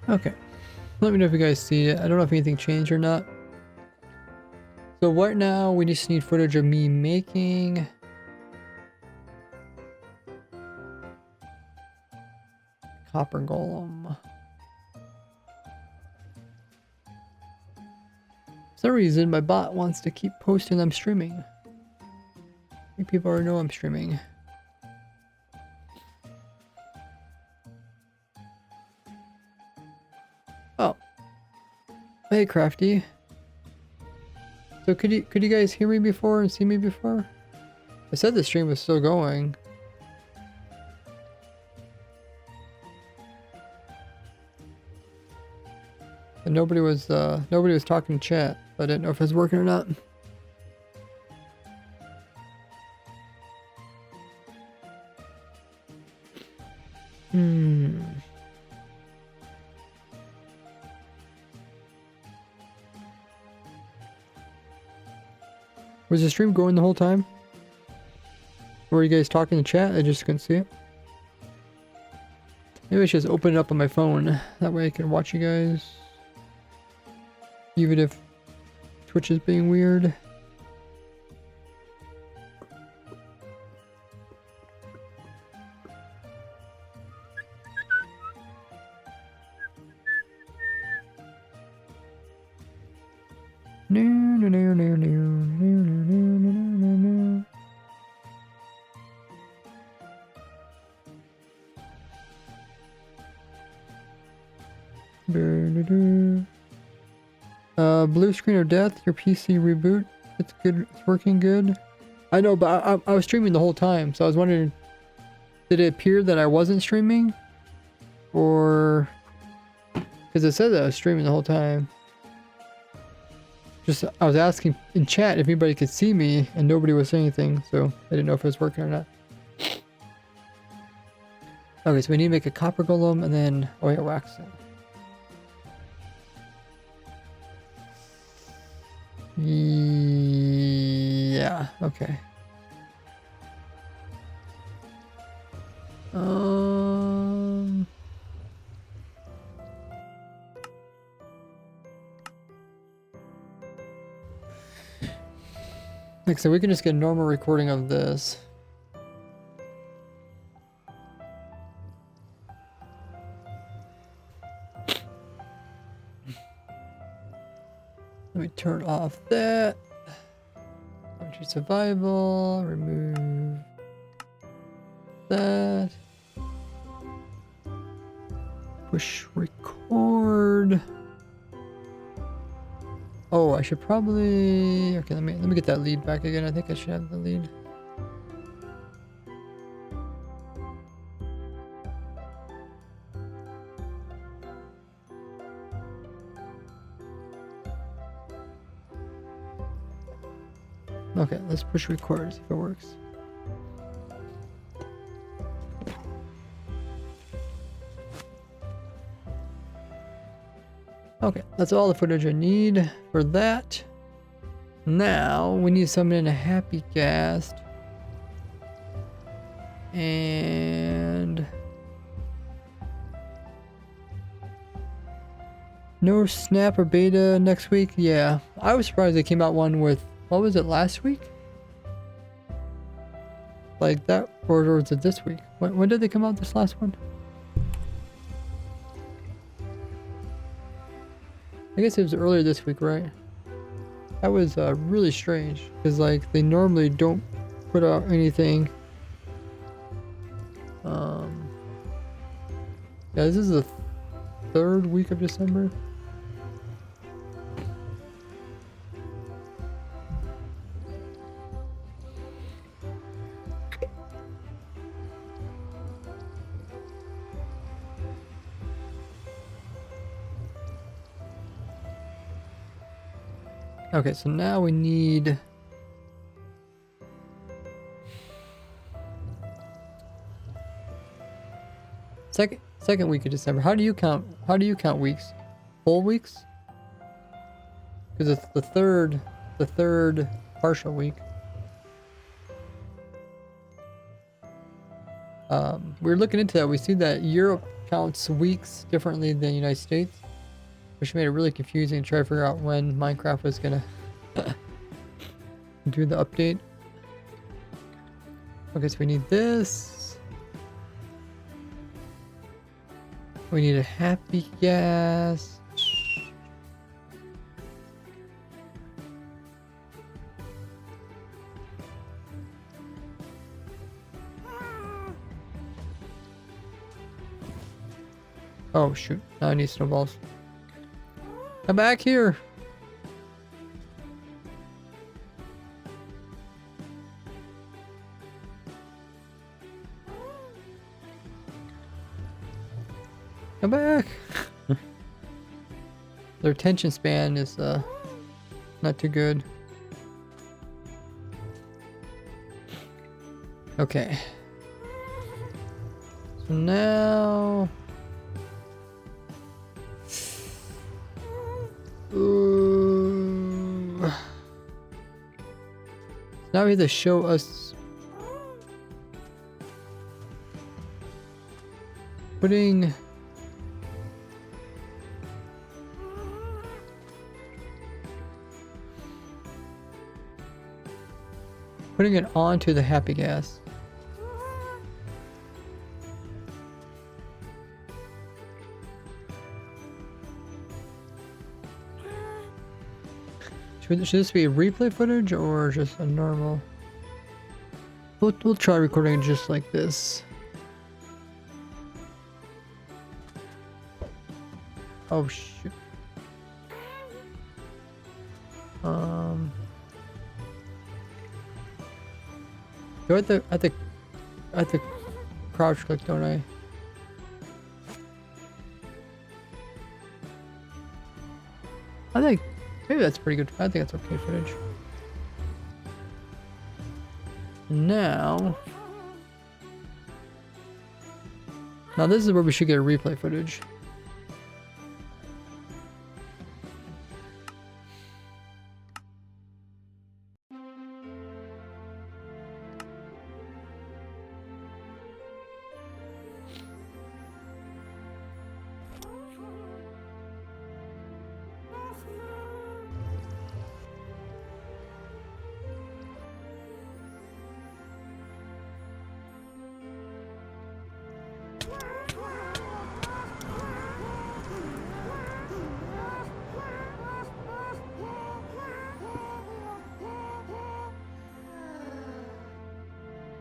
Okay. Let me know if you guys see it. I don't know if anything changed or not. So right now we just need footage of me making copper golem. For some reason my bot wants to keep posting I'm streaming. I think people already know I'm streaming. Oh. Hey Crafty. So could you guys hear me before and see me before? I said the stream was still going. And nobody was talking in chat. So I didn't know if it was working or not. Was the stream going the whole time? Were you guys talking in chat? I just couldn't see it. Maybe I should just open it up on my phone. That way I can watch you guys. Even if Twitch is being weird. No, no, no, no, no, no, no, no, no, no. Blue screen of death, your PC reboot. It's good, it's working good. I know, but I was streaming the whole time, so I was wondering, did it appear that I wasn't streaming? Or, because it said that I was streaming the whole time. Just, I was asking in chat if anybody could see me, and nobody was saying anything, so I didn't know if it was working or not. Okay, so we need to make a copper golem, and then, oh yeah, wax it. Yeah, okay. Like, so we can just get a normal recording of this. Let me turn off that. Country survival, remove that. Push record. Oh, I should probably... Okay, let me get that lead back again. I think I should have the lead. Okay, let's push record, see if it works. Okay, that's all the footage I need for that. Now, we need to summon in a happy cast. And... no snap or beta next week? Yeah, I was surprised they came out one with... what was it, last week? Like that, or was it this week? When did they come out, this last one? I guess it was earlier this week, right? That was really strange, because like they normally don't put out anything. Yeah, this is the 3rd week of December. Okay, so now we need... second week of December. How do you count weeks? Full weeks? Because it's the third partial week. We were looking into that. We see that Europe counts weeks differently than the United States, which made it really confusing to try to figure out when Minecraft was gonna do the update. Okay, so we need this. We need a happy gas. Oh shoot, now I need snowballs. Come back here. Come back. Their attention span is not too good. Okay. So now now we have to show us putting it onto the happy gas. Should this be a replay footage or just a normal? We'll try recording just like this. Oh shoot. Do I have to crouch click, don't I? I think maybe that's pretty good. I think that's okay footage. Now this is where we should get a replay footage.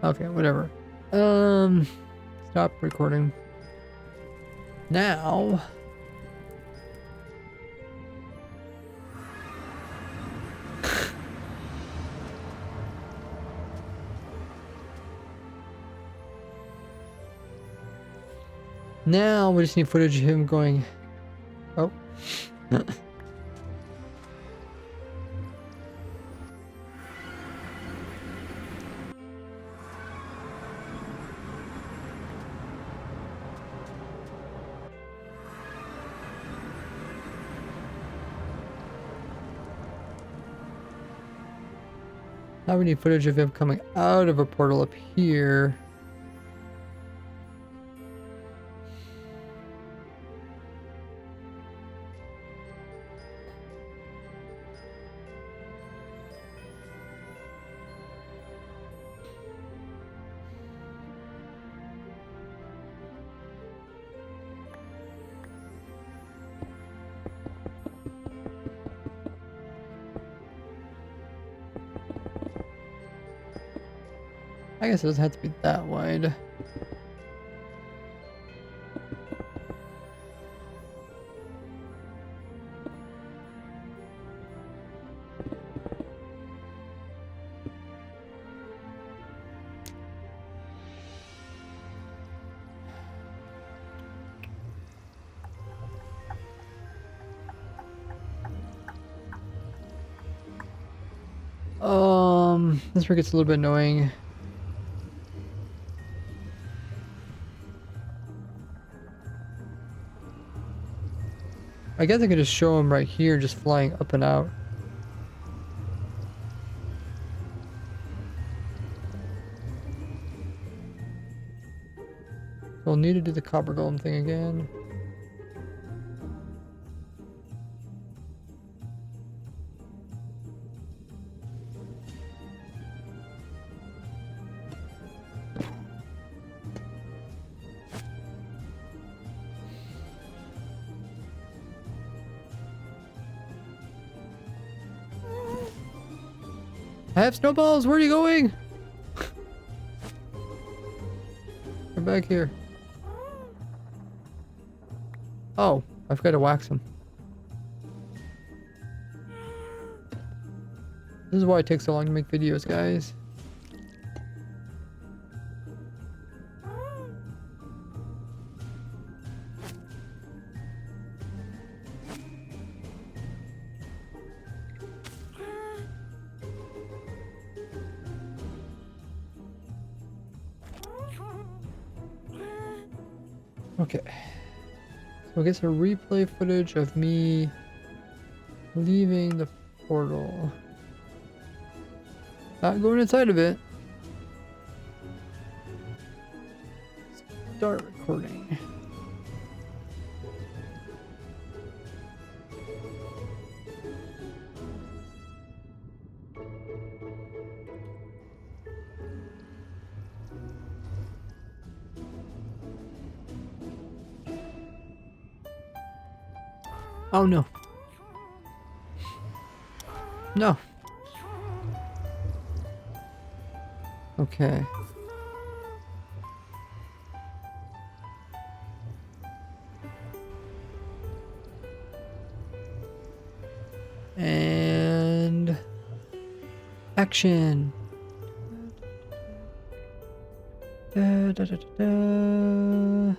Okay, whatever. Stop recording. Now. Now we just need footage of him going. Oh. Now we need footage of him coming out of a portal up here. I guess it doesn't have to be that wide. This where it gets a little bit annoying. I guess I could just show him right here, just flying up and out. we'll need to do the copper golem thing again. I have snowballs! Where are you going? Come back here. Oh, I've got to wax them. This is why it takes so long to make videos, guys. Okay. So I guess a replay footage of me leaving the portal. Not going inside of it. Start recording. Oh no. No. Okay. And action. Da, da, da, da, da.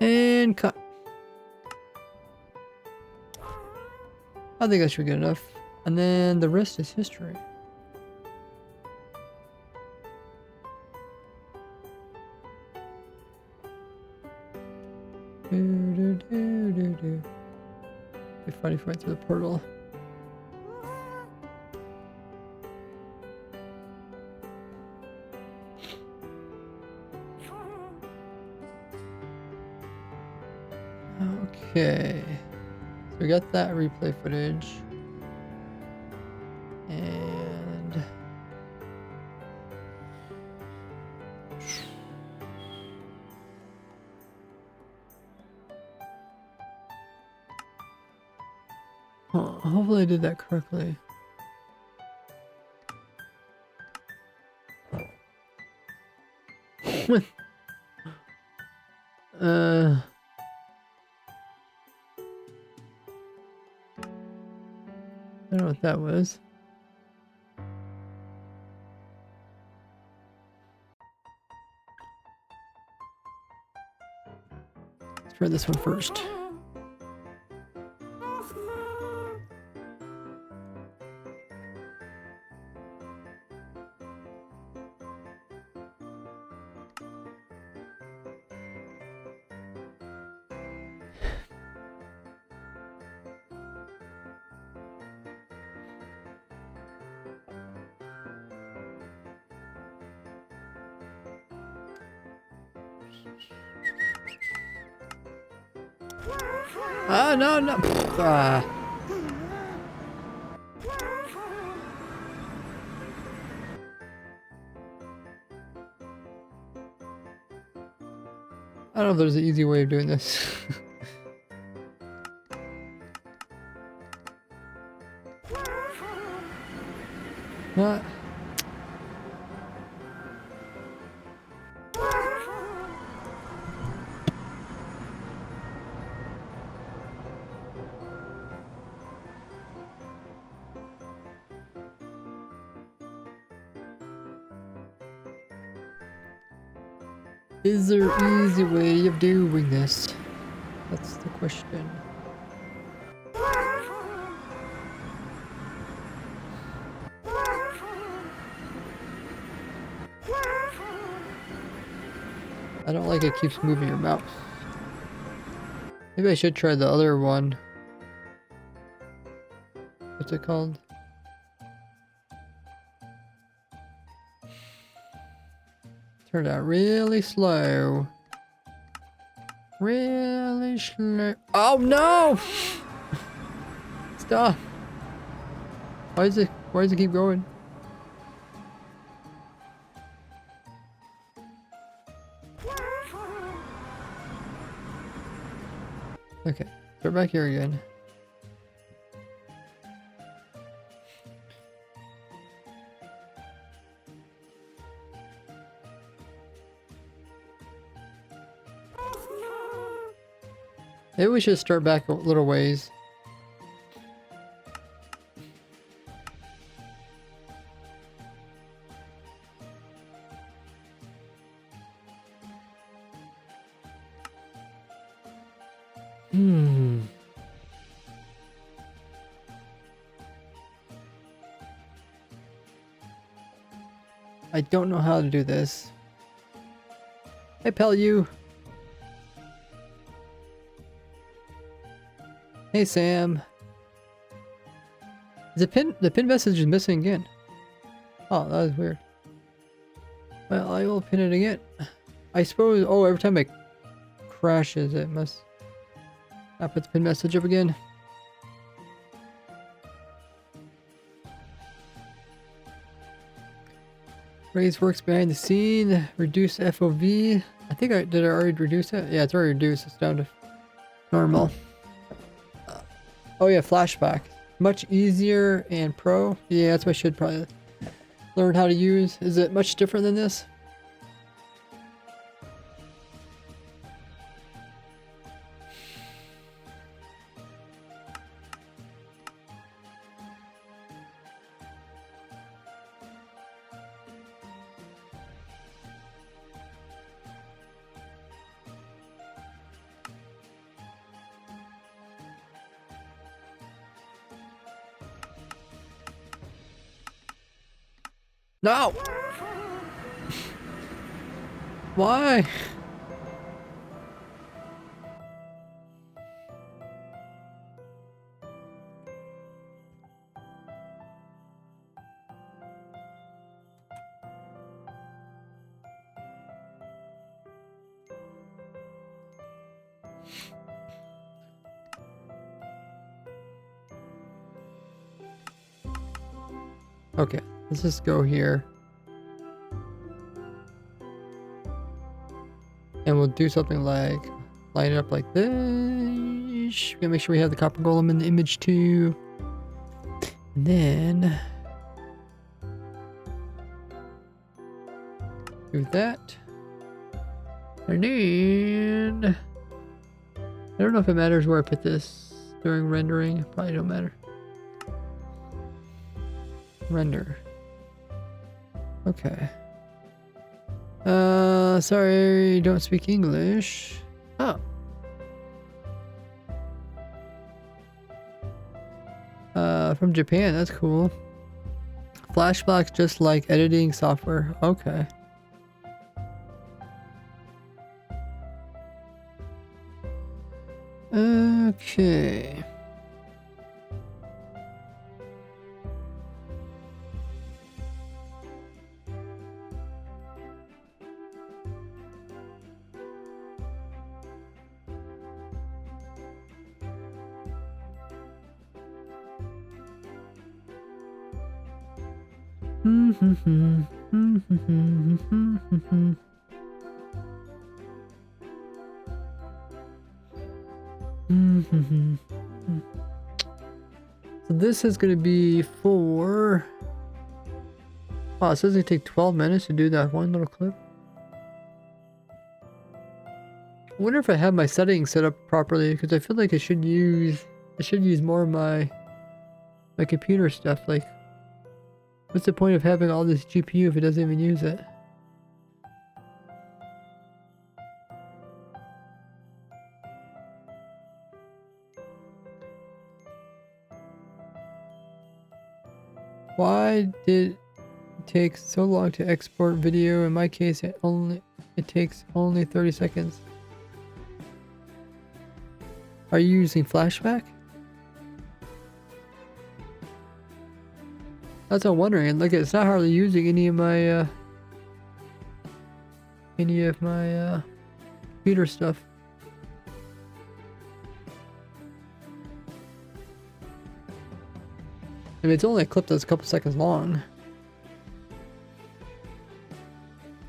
And cut. I think that should be good enough. And then the rest is history. Be funny if I went through the portal. Okay. So we got that replay footage. And hopefully I did that correctly. I don't know what that was. Let's try this one first. Ah, no, no. Ah. I don't know if there's an easy way of doing this. What? Is there an easy way of doing this? That's the question. I don't like it keeps moving your mouse. Maybe I should try the other one. What's it called? Turned out really slow. Really slow. Oh no! Stop. Why does it keep going? Okay, start back here again. Maybe we should start back a little ways. I don't know how to do this. Hey, pal, you. Hey, Sam. The pin message is missing again. Oh, that was weird. Well, I will pin it again. I suppose. Oh, every time it crashes, it must. I put the pin message up again. Raise works behind the scene. Reduce FOV. I think did I already reduce it? Yeah, it's already reduced. It's down to normal. Oh yeah, flashback. Much easier and pro. Yeah, that's what I should probably learn how to use. Is it much different than this? No! Why? Okay, let's just go here. And we'll do something like line it up like this. We're gonna make sure we have the copper golem in the image too. And then do that. And then I don't know if it matters where I put this during rendering. Probably don't matter. Render. Okay. Sorry, don't speak English. Oh. From Japan, that's cool. Flashbacks just like editing software. Okay. Okay. So this is going to be for... Wow, it says it take 12 minutes to do that one little clip. I wonder if I have my settings set up properly, because I feel like I should use more of my computer stuff. Like, what's the point of having all this GPU if it doesn't even use it? Why did it take so long to export video? In my case, it takes only 30 seconds. Are you using flashback? That's what I'm wondering. Like, it's not hardly using any of my computer stuff. I mean, it's only a clip that's a couple seconds long.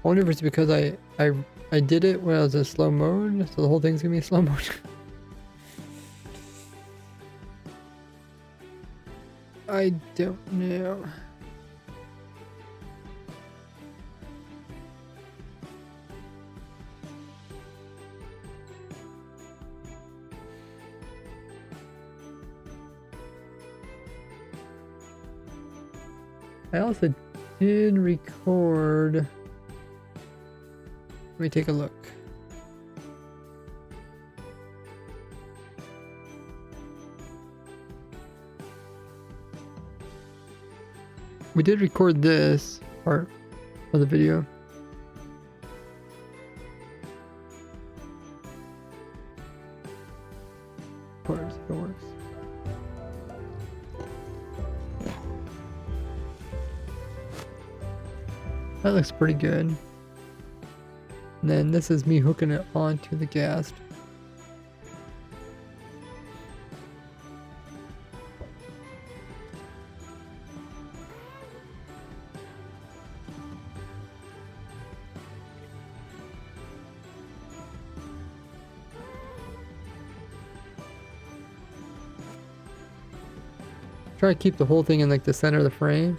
I wonder if it's because I did it when I was in slow mode, so the whole thing's gonna be in slow mode. I don't know. I also did record. Let me take a look. We did record this part of the video. Of course, it works. That looks pretty good. And then this is me hooking it onto the gas. Try to keep the whole thing in like the center of the frame,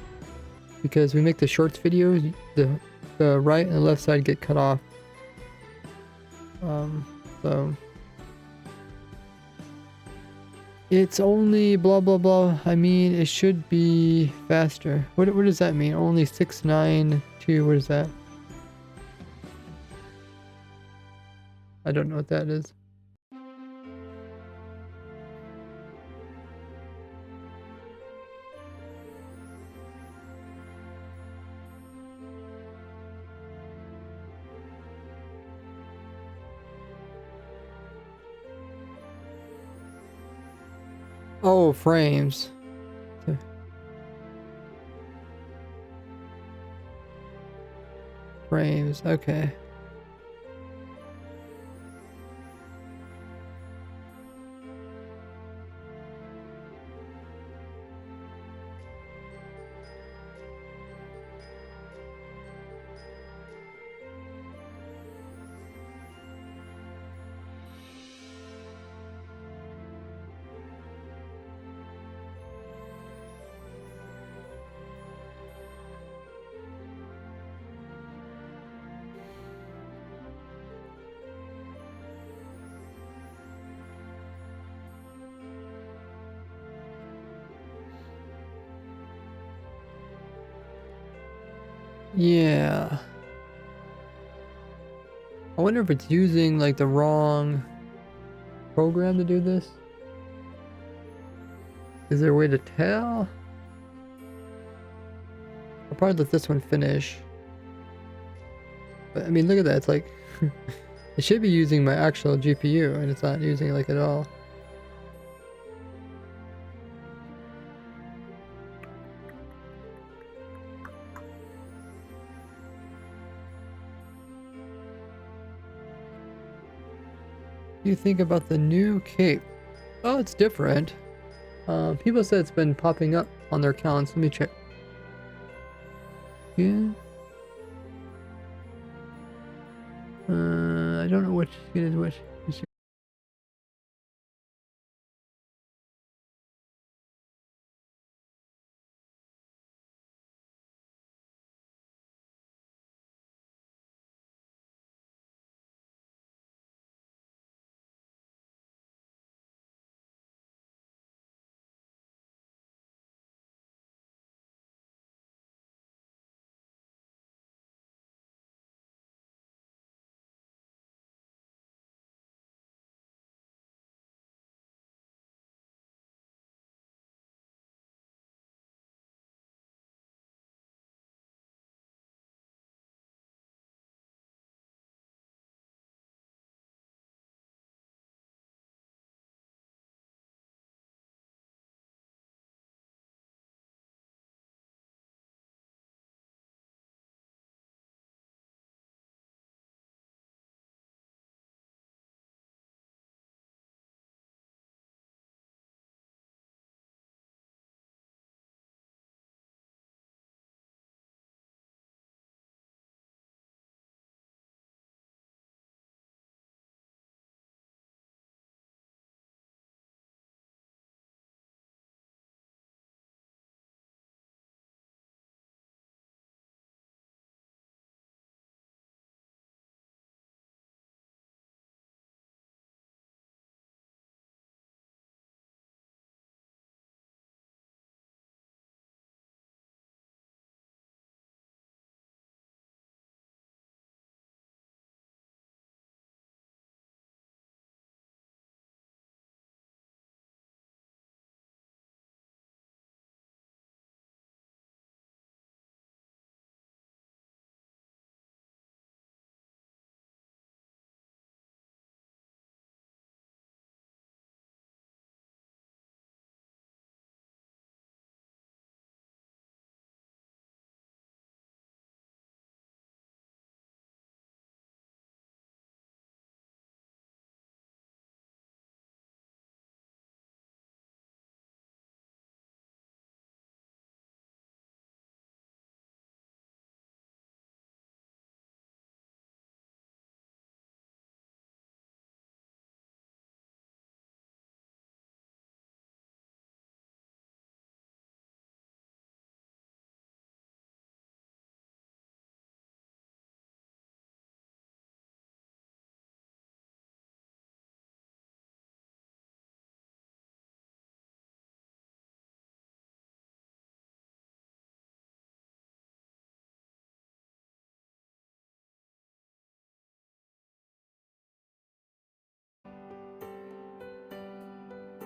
because we make the shorts videos, the right and the left side get cut off. So it's only blah blah blah. I mean, it should be faster. What does that mean? Only 692. What is that? I don't know what that is. Oh, frames. Frames, okay. Yeah. I wonder if it's using like the wrong program to do this. Is there a way to tell? I'll probably let this one finish. But I mean, look at that. It's like it should be using my actual GPU, and it's not using it like at all. You think about the new cape? Oh, it's different. People said it's been popping up on their accounts. Let me check. Yeah. I don't know which it is which.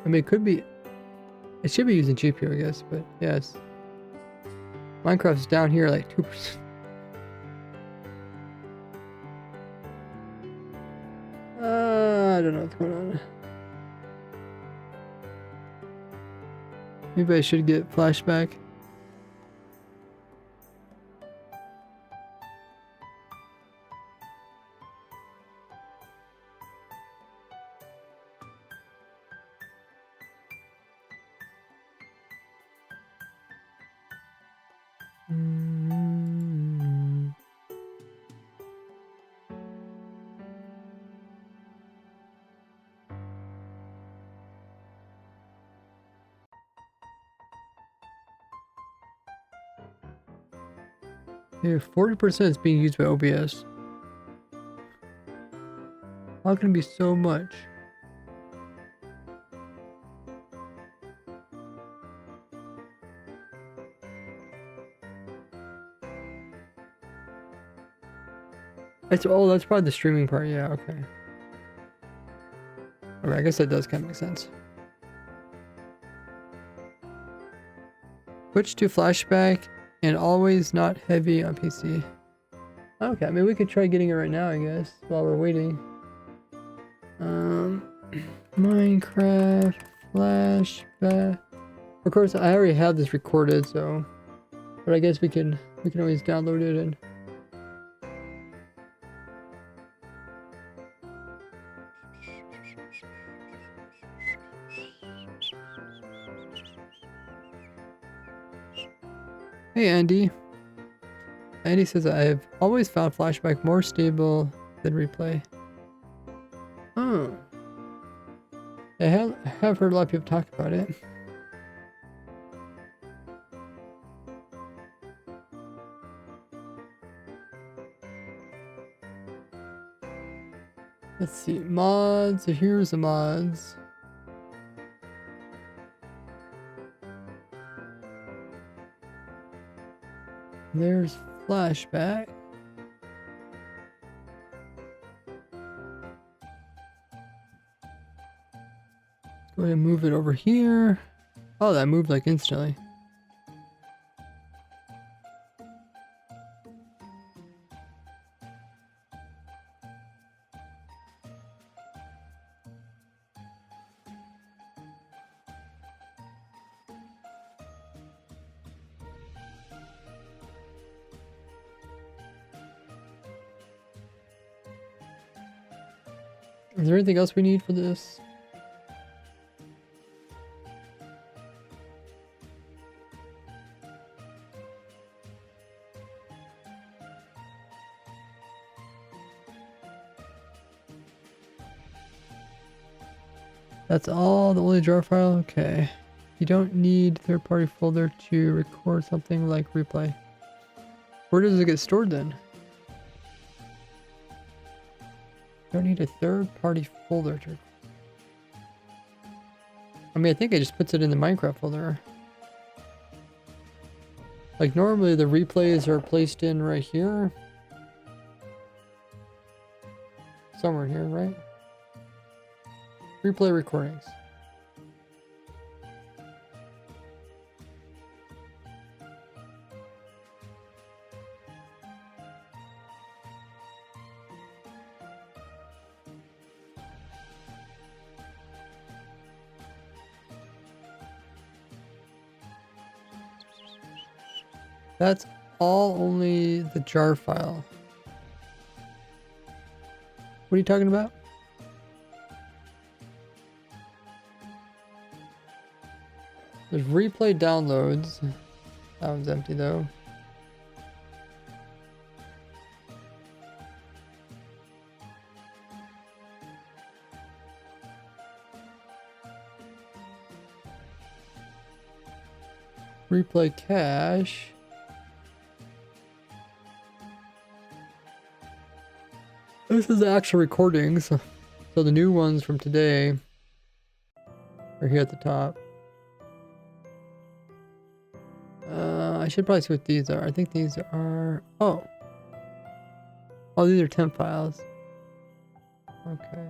I mean, it could be. It should be using GPU, I guess, but yes. Minecraft's down here like 2%. I don't know what's going on. Maybe I should get flashback. Here, 40% is being used by OBS. How can it be so much? Oh, that's probably the streaming part. Yeah, okay. Alright, I guess that does kind of make sense. Switch to flashback and always not heavy on PC. Okay, I mean we could try getting it right now, I guess, while we're waiting. Minecraft flashback. Of course, I already have this recorded, so, but I guess we can always download it and. Hey Andy. Andy says I've always found flashback more stable than replay. Oh. I have heard a lot of people talk about it. Let's see, mods, here's the mods. There's flashback. Go ahead and move it over here. Oh, that moved like instantly. Is there anything else we need for this? That's all, the only jar file? Okay. You don't need third-party folder to record something like replay. Where does it get stored then? Don't need a third-party folder to. I mean, I think it just puts it in the Minecraft folder. Like normally the replays are placed in right here. Somewhere in here, right? Replay recordings. That's all only the jar file. What are you talking about? There's replay downloads. That one's empty though. Replay cache. This is the actual recordings. So the new ones from today are here at the top. I should probably see what these are. I think these are... Oh, these are temp files. Okay.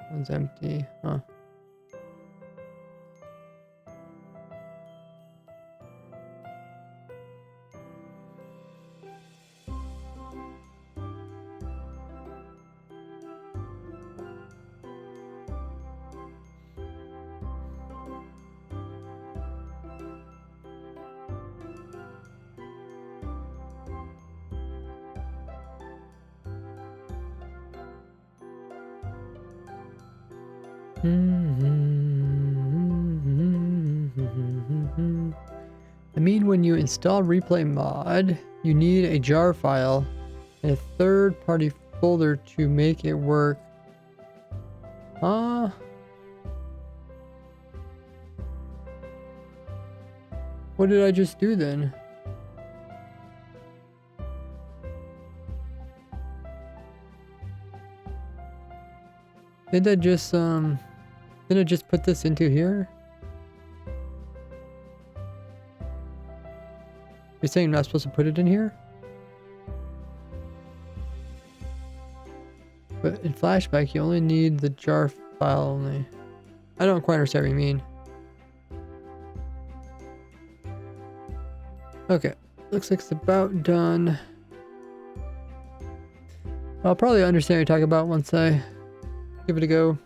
One's empty. Huh. I mean, when you install replay mod, you need a jar file and a third-party folder to make it work. What did I just do then? Didn't I just put this into here? You're saying I'm not supposed to put it in here? But in flashback, you only need the jar file only. I don't quite understand what you mean. Okay, looks like it's about done. I'll probably understand what you're talking about once I give it a go.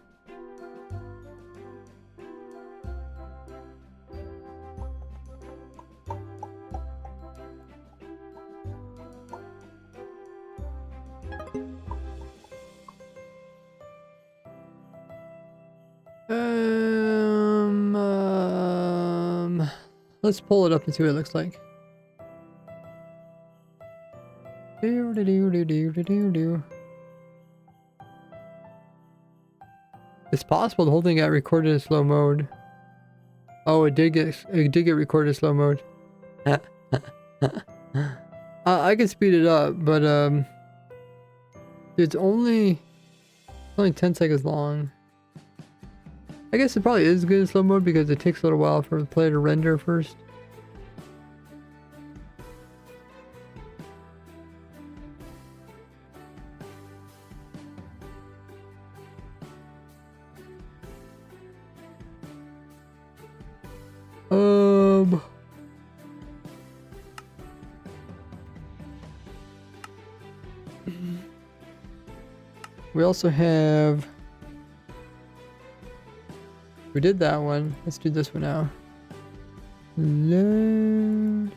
Let's pull it up and see what it looks like. It's possible the whole thing got recorded in slow mode. Oh, it did get recorded in slow mode. I can speed it up, but it's only 10 seconds long. I guess it probably is good in slow mode because it takes a little while for the player to render first. We also have... We did that one. Let's do this one now. Load.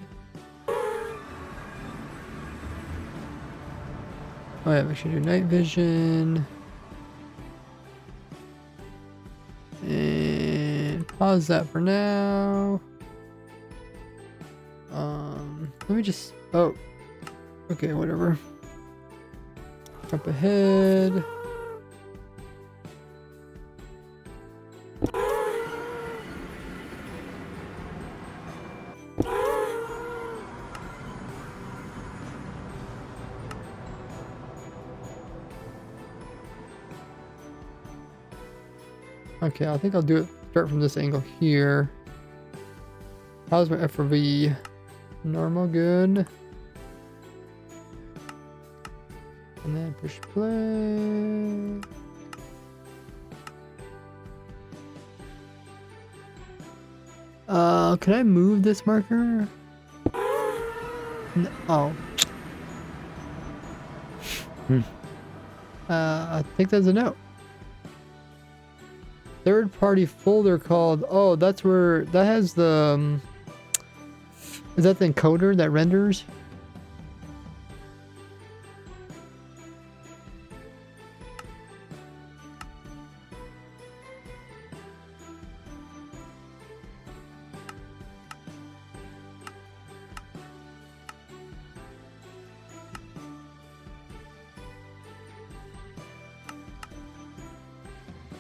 Oh yeah, make sure to do night vision. And pause that for now. Let me just... Oh. Okay, whatever. Jump ahead. Okay, I think I'll do it. Start from this angle here. How's my FRV? Normal, good. And then push play. Can I move this marker? No. Oh. I think that's a no. Third party folder called, oh, that's where, that has the, is that the encoder that renders?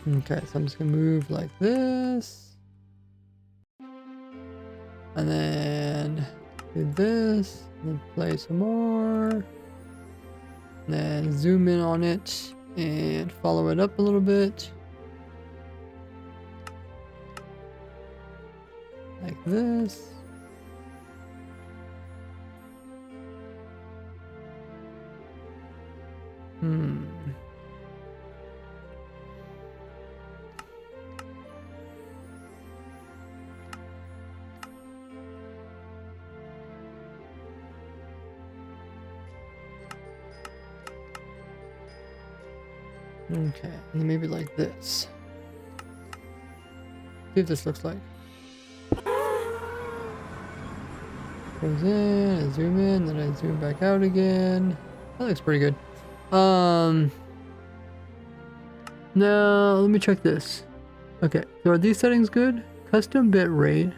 Okay, so I'm just gonna move like this. And then do this, and then play some more. And then zoom in on it and follow it up a little bit. Like this. Okay, and then maybe like this. See if this looks like. Goes in, I zoom in, then I zoom back out again. That looks pretty good. Now let me check this. Okay, so are these settings good? Custom bit rate.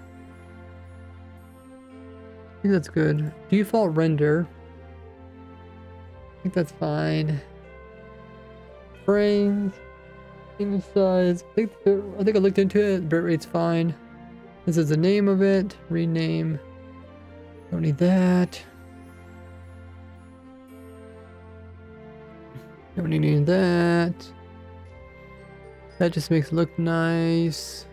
I think that's good. Default render. I think that's fine. Frames. Image size. I think I looked into it. Bit rate's fine. This is the name of it. Rename. Don't need that. Don't need any of that. That just makes it look nice.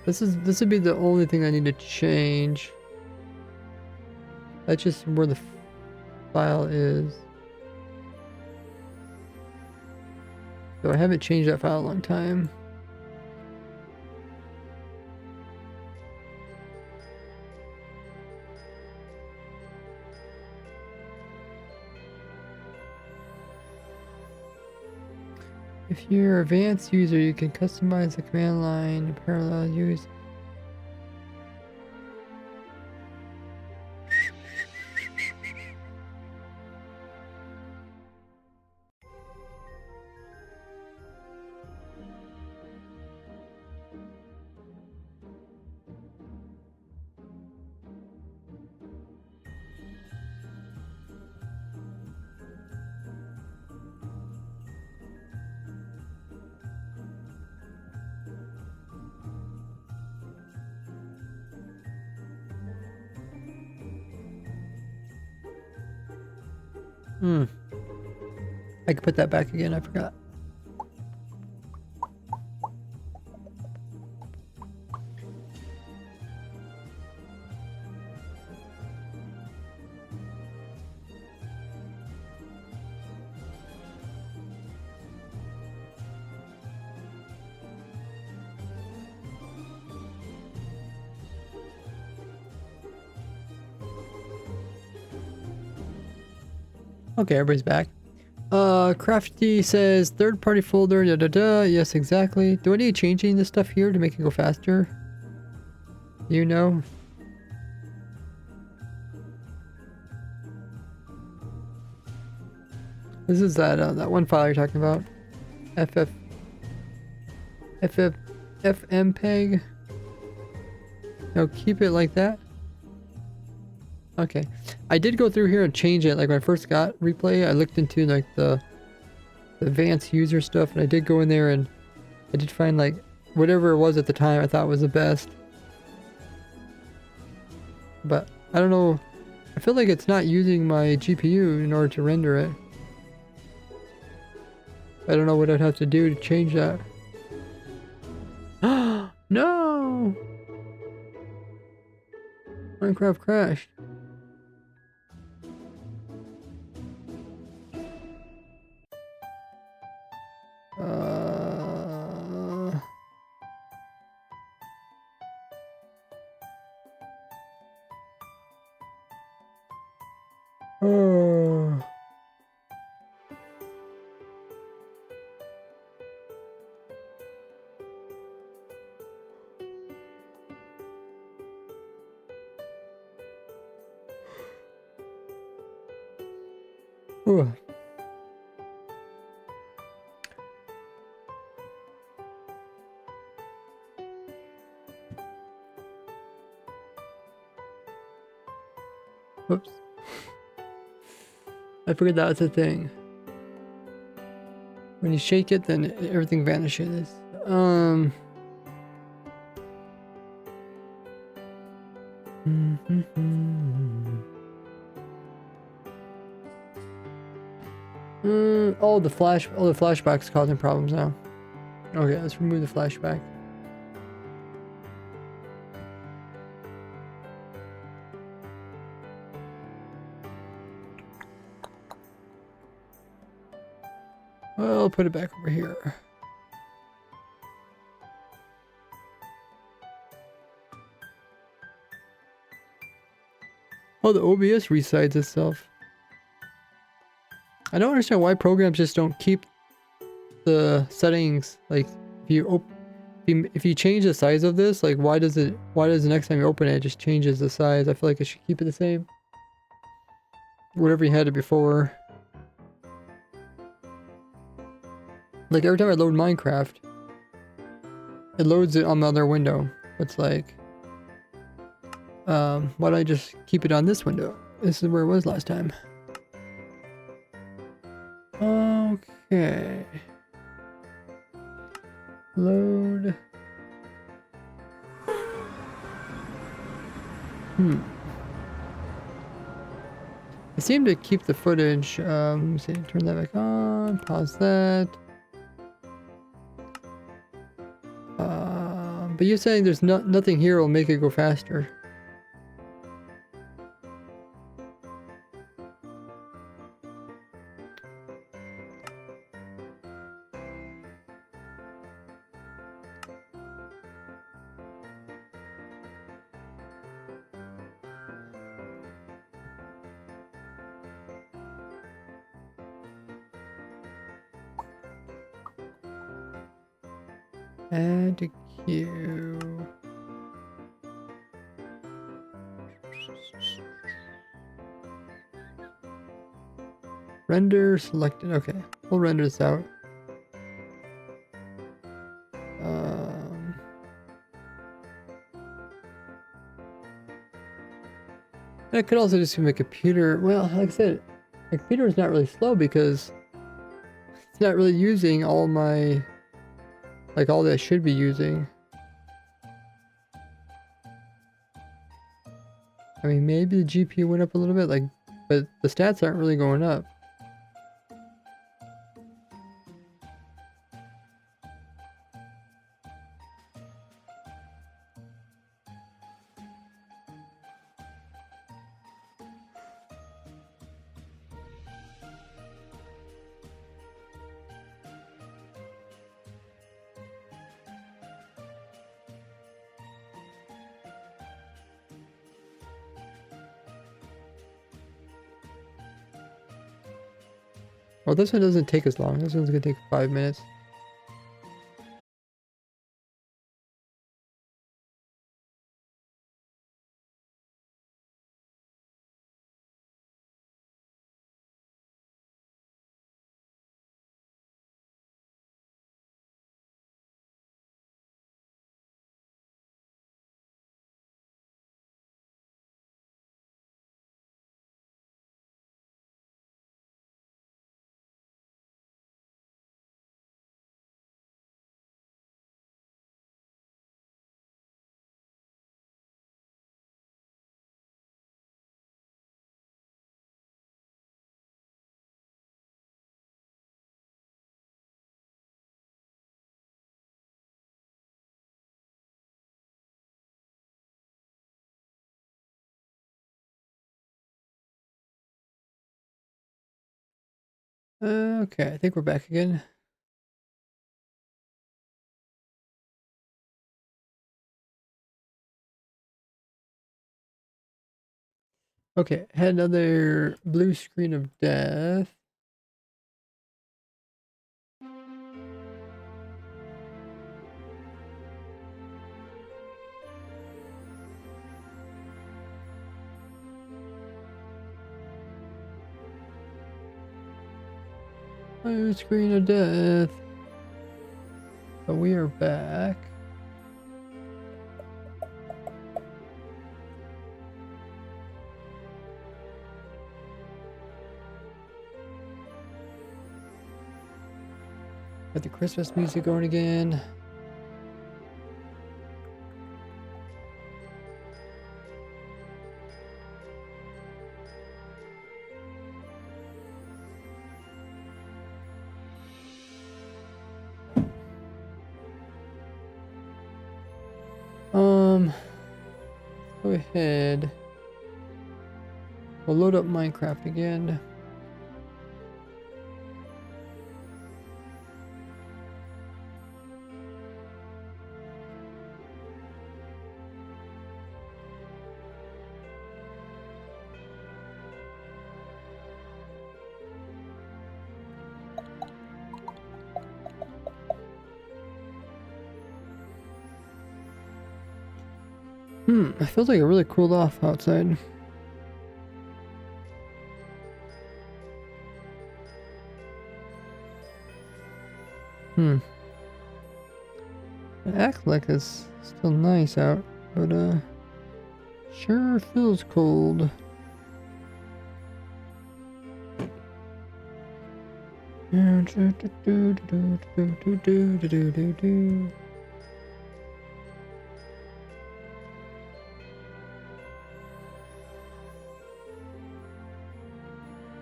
This would be the only thing I need to change. That's just where the file is. So I haven't changed that file in a long time. If you're an advanced user, you can customize the command line, parallel use. I could put that back again, I forgot. Okay, everybody's back. Crafty says third-party folder, da da da. Yes, exactly. Do I need changing this stuff here to make it go faster? You know? This is that one file you're talking about. FMPEG. No, keep it like that. Okay. I did go through here and change it. Like when I first got Replay, I looked into like the advanced user stuff, and I did go in there and I did find like whatever it was at the time I thought was the best. But I don't know. I feel like it's not using my GPU in order to render it. I don't know what I'd have to do to change that. No! Minecraft crashed. Oh. Ooh. Whoops. I figured that was a thing. When you shake it, then everything vanishes. Oh, the flashback's causing problems now. Okay, let's remove the flashback. Well, I'll put it back over here. Oh, the OBS resides itself. I don't understand why programs just don't keep the settings, like if you change the size of this, like why does the next time you open it, it just changes the size? I feel like it should keep it the same. Whatever you had it before. Like every time I load Minecraft, it loads it on the other window. It's like, why don't I just keep it on this window? This is where it was last time. Okay. Load. I seem to keep the footage. Let me see, turn that back on, pause that. But you're saying there's nothing here will make it go faster. Add to queue. Render selected. Okay, we'll render this out. And I could also just use my computer. Well, like I said, my computer is not really slow because it's not really using all my, like all that I should be using. I mean, maybe the GPU went up a little bit, like, but the stats aren't really going up. Well, this one doesn't take as long. This one's gonna take 5 minutes. Okay, I think we're back again. Okay, had another blue screen of death. Blue screen of death. But we are back. Got the Christmas music going again. Go ahead. We'll load up Minecraft again. It feels like it really cooled off outside. It acts like it's still nice out, but sure feels cold.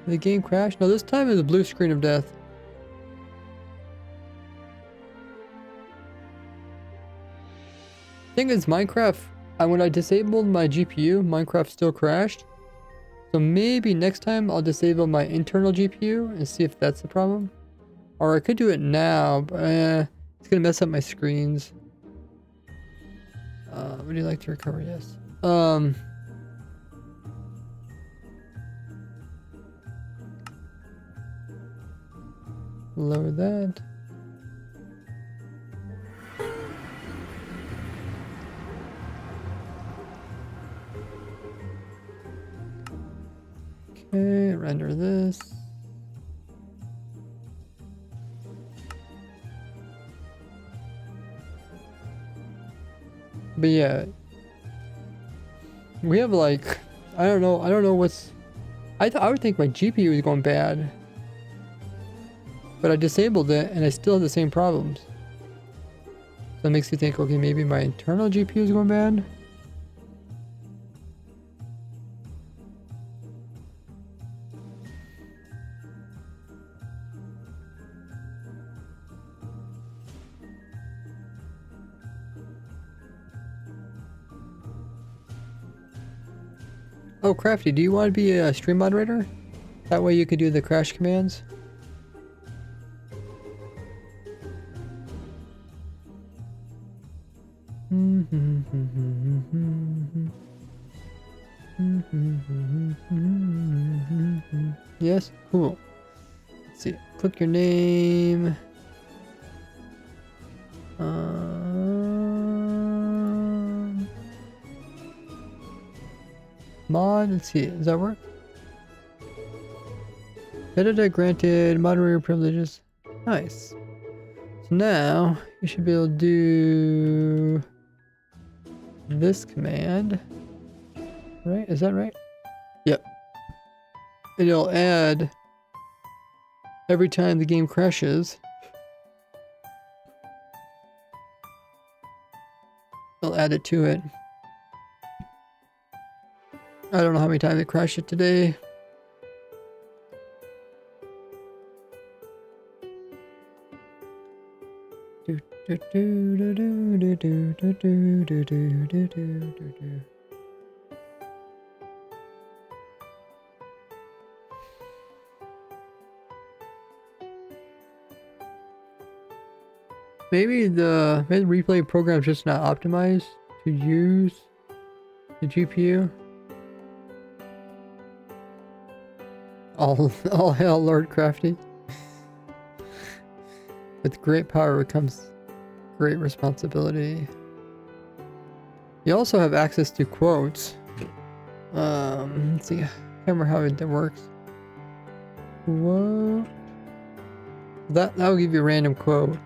The game crashed? No, this time is a blue screen of death. Thing is, Minecraft, when I disabled my GPU, Minecraft still crashed. So maybe next time I'll disable my internal GPU and see if that's the problem. Or I could do it now, but it's gonna mess up my screens. Would you like to recover? Yes. Lower that. Okay, render this. But yeah, we have like, I don't know what's, I would think my GPU is going bad, but I disabled it and I still have the same problems. So that makes you think, okay, maybe my internal GPU is going bad. Oh, Crafty, do you want to be a stream moderator? That way you could do the crash commands. Yes? Cool. Let's see. Click your name. Mod, let's see, does that work? Editor granted moderator privileges. Nice. So now you should be able to do this command. Right? Is that right? Yep. And it'll add every time the game crashes. It'll add it to it. I don't know how many times it crashed it today. Maybe the replay program is just not optimized to use the GPU. All hail Lord Crafty. With great power comes great responsibility. You also have access to quotes. Let's see. I can't remember how it works. Quote. That will give you a random quote.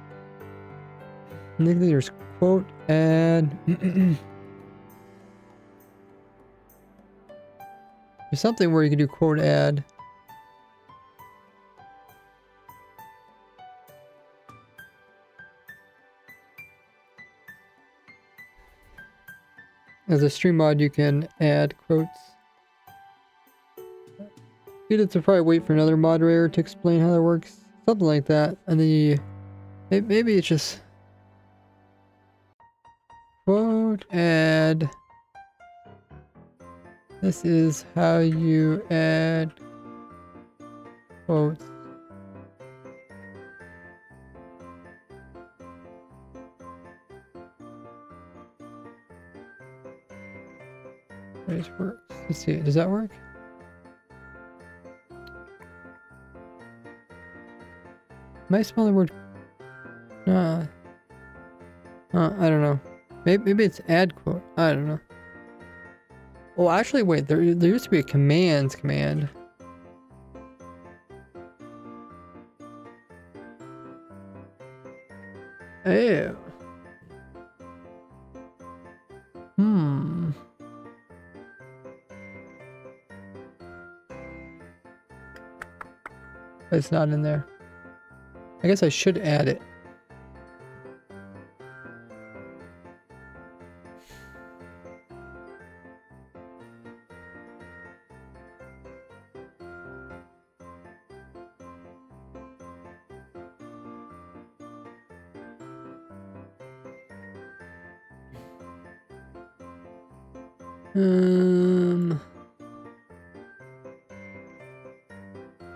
And then there's quote add. There's something where you can do quote add. As a stream mod, you can add quotes. You'd have to probably wait for another moderator to explain how that works. Something like that. And then you... Maybe it's just... Quote add... This is how you add... quotes. This works. Let's see. Does that work? Am I spelling the word? I don't know. Maybe it's add quote. I don't know. Oh, actually, wait. There used to be a commands command. Ew. Hmm. It's not in there. I guess I should add it.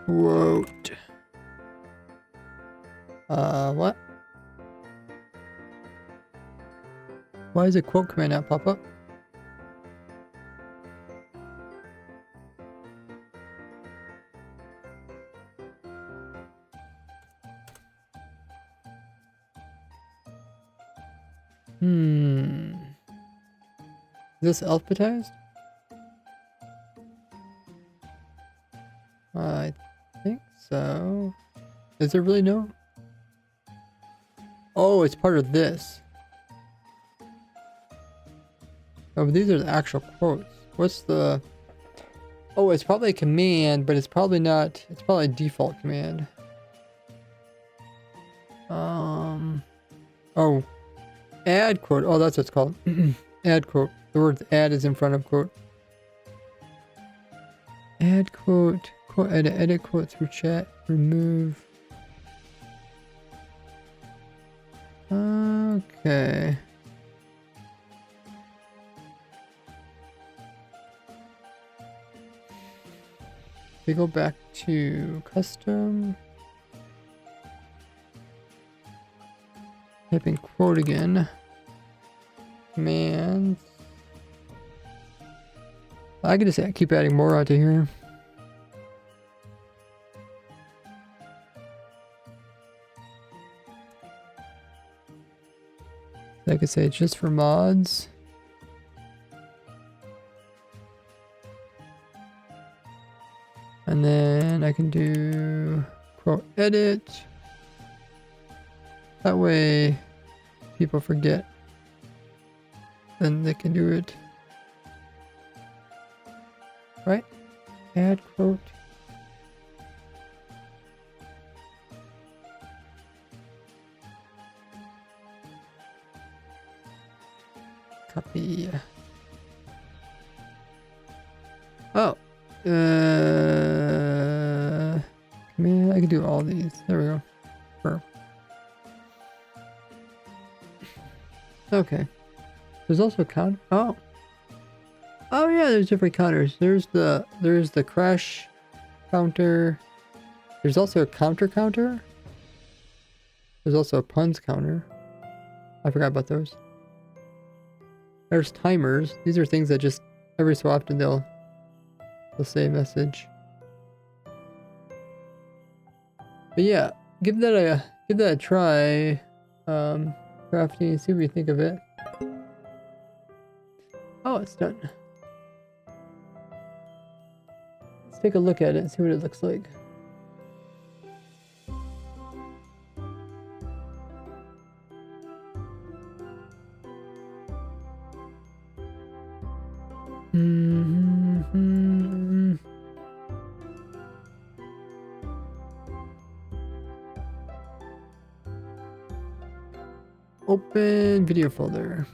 Quote. What? Why is a quote command not pop up? Is this alphabetized? I think so. Is there really no? Oh, it's part of this. Oh, but these are the actual quotes. What's the... Oh, it's probably a command, but it's probably not... It's probably a default command. Oh. Add quote. Oh, that's what it's called. Add quote. The word add is in front of quote. Add quote. Quote edit quote through chat. Remove. Okay. We go back to custom. Typing quote again. Commands. I can just keep adding more onto here. I could say just for mods. And then I can do quote edit. That way people forget. Then they can do it. Right? Add quote. Copy. Oh. Command. I can do all these. There we go. Sure. Okay. There's also a count. Oh. Oh yeah, there's different counters. There's the crash counter. There's also a counter. There's also a puns counter. I forgot about those. There's timers. These are things that just every so often they'll say a message. But yeah, give that a try. Crafting, see what you think of it. Oh, it's done. Let's take a look at it and see what it looks like. Open video folder.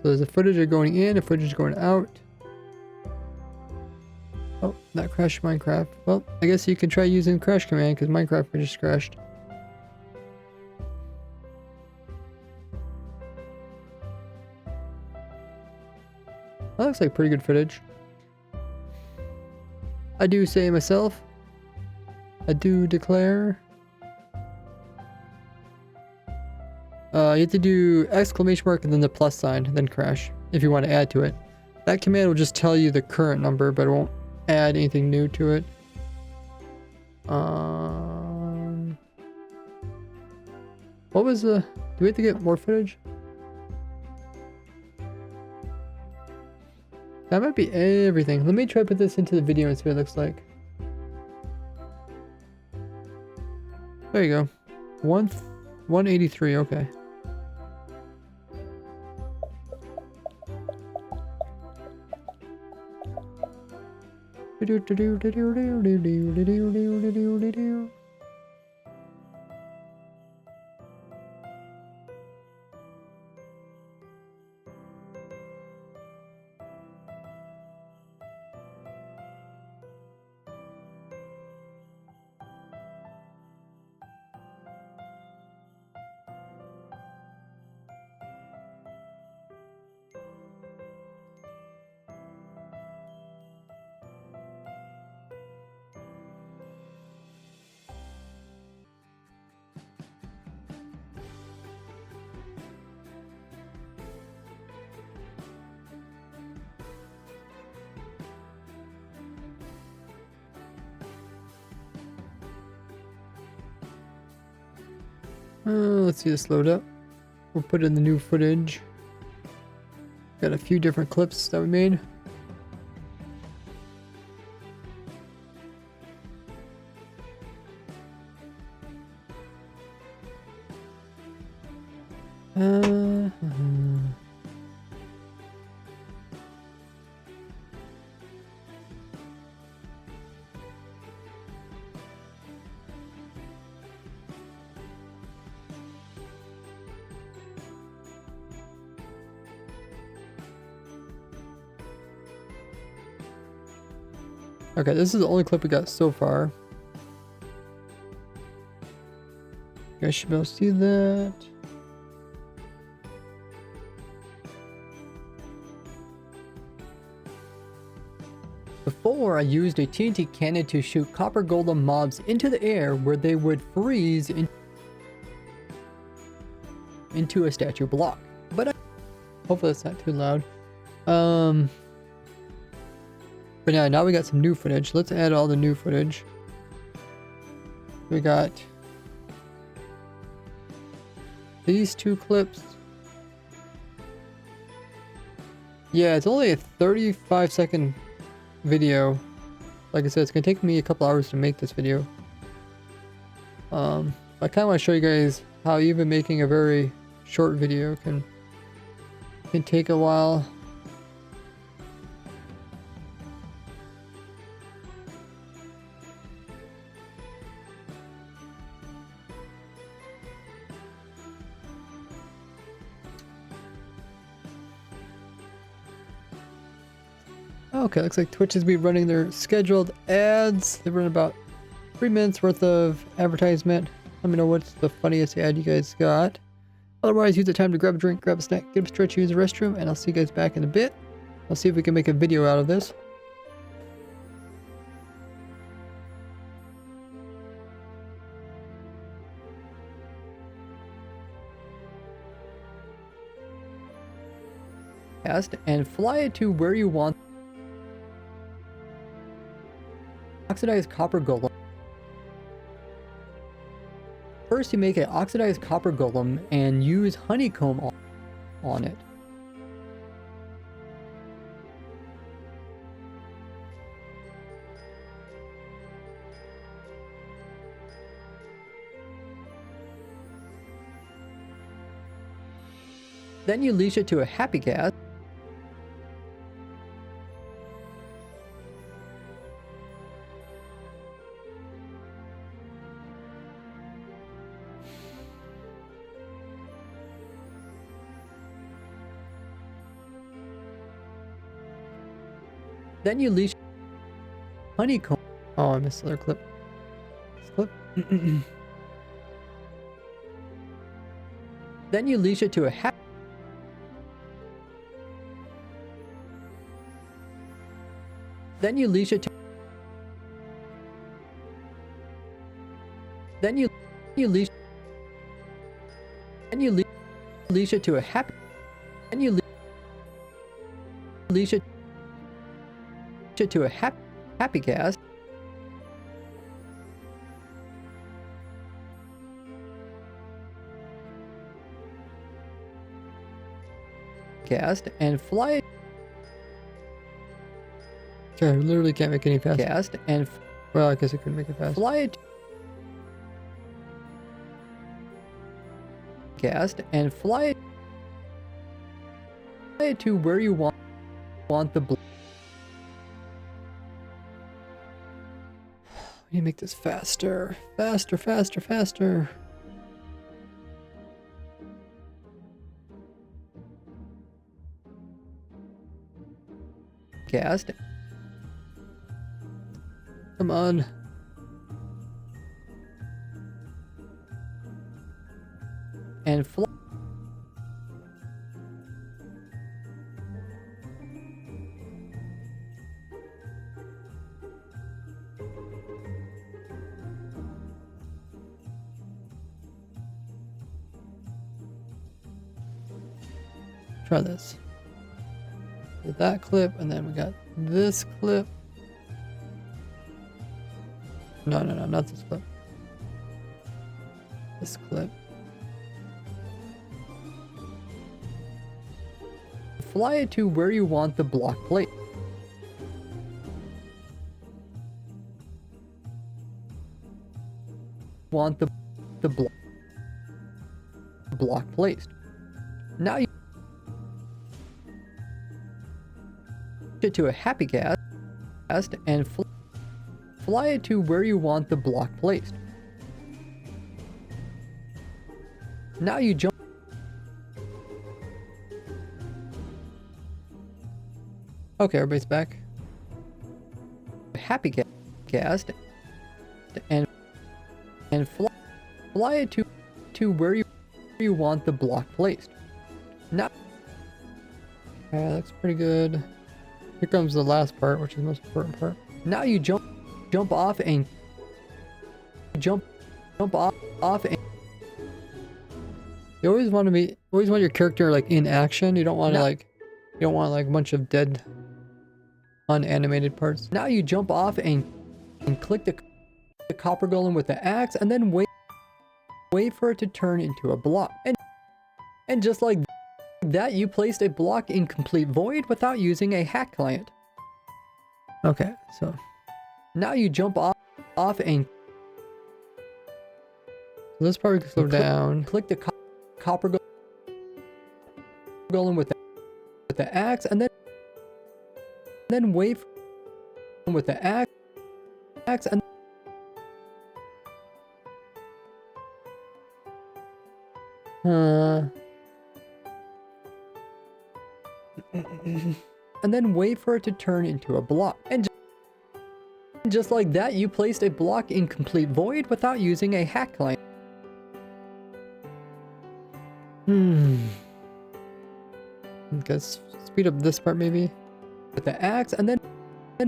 So there's a footage of going in, a footage going out. Oh, that crashed Minecraft. Well, I guess you can try using crash command because Minecraft just crashed. That looks like pretty good footage. I do say myself. I do declare. You have to do exclamation mark and then the plus sign, then crash if you want to add to it. That command will just tell you the current number, but it won't add anything new to it. What was the we have to get more footage? That might be everything. Let me try to put this into the video and see what it looks like. There you go. 183, okay. Let's see this load up. We'll put in the new footage. Got a few different clips that we made. Okay, this is the only clip we got so far. You guys should be able to see that. Before, I used a TNT cannon to shoot copper golem mobs into the air where they would freeze into a statue block. But hopefully that's not too loud. But yeah, now we got some new footage. Let's add all the new footage. We got these two clips. Yeah, it's only a 35-second video. Like I said, it's gonna take me a couple hours to make this video. I kind of want to show you guys how even making a very short video can take a while. Okay, looks like Twitch is running their scheduled ads. They run about 3 minutes worth of advertisement. Let me know what's the funniest ad you guys got. Otherwise, use the time to grab a drink, grab a snack, get a stretch, use the restroom, and I'll see you guys back in a bit. I'll see if we can make a video out of this. And fly it to where you want. Oxidized copper golem. First, you make an oxidized copper golem and use honeycomb on it. Then you leash it to a happy gas. Then you leash honeycomb. Oh, I missed another clip. This clip. Then you leash it to a happy. Then you leash it to. Then you leash. Then you leash it to a happy. Then you leash it to a happy gas. cast and fly it. Okay, I literally can't make any faster. Cast and well, I guess I couldn't make it fast. Fly it. Cast and fly it to where you want the. We need to make this faster, faster, faster, faster. Cast. Come on. And fly. Try this. Get that clip, and then we got this clip. No, not this clip. This clip. Fly it to where you want the block plate. Want the block placed. Now you it to a happy cast and fly it to where you want the block placed. Now you jump. Okay, everybody's back. Happy cast and fly it to where you want the block placed. Now, yeah, that's pretty good. Here comes the last part, which is the most important part. Now you jump off and jump off and you always want your character like in action. You don't want to like a bunch of dead unanimated parts. Now you jump off and click the copper golem with the axe and then wait for it to turn into a block. And just like that, you placed a block in complete void without using a hack client. Okay, so now you jump off and this part we can slow down. Click the copper golem with the axe, and then wait with the axe and and then wait for it to turn into a block. And just like that, you placed a block in complete void without using a hack client. Okay, speed up this part maybe. With the axe, and then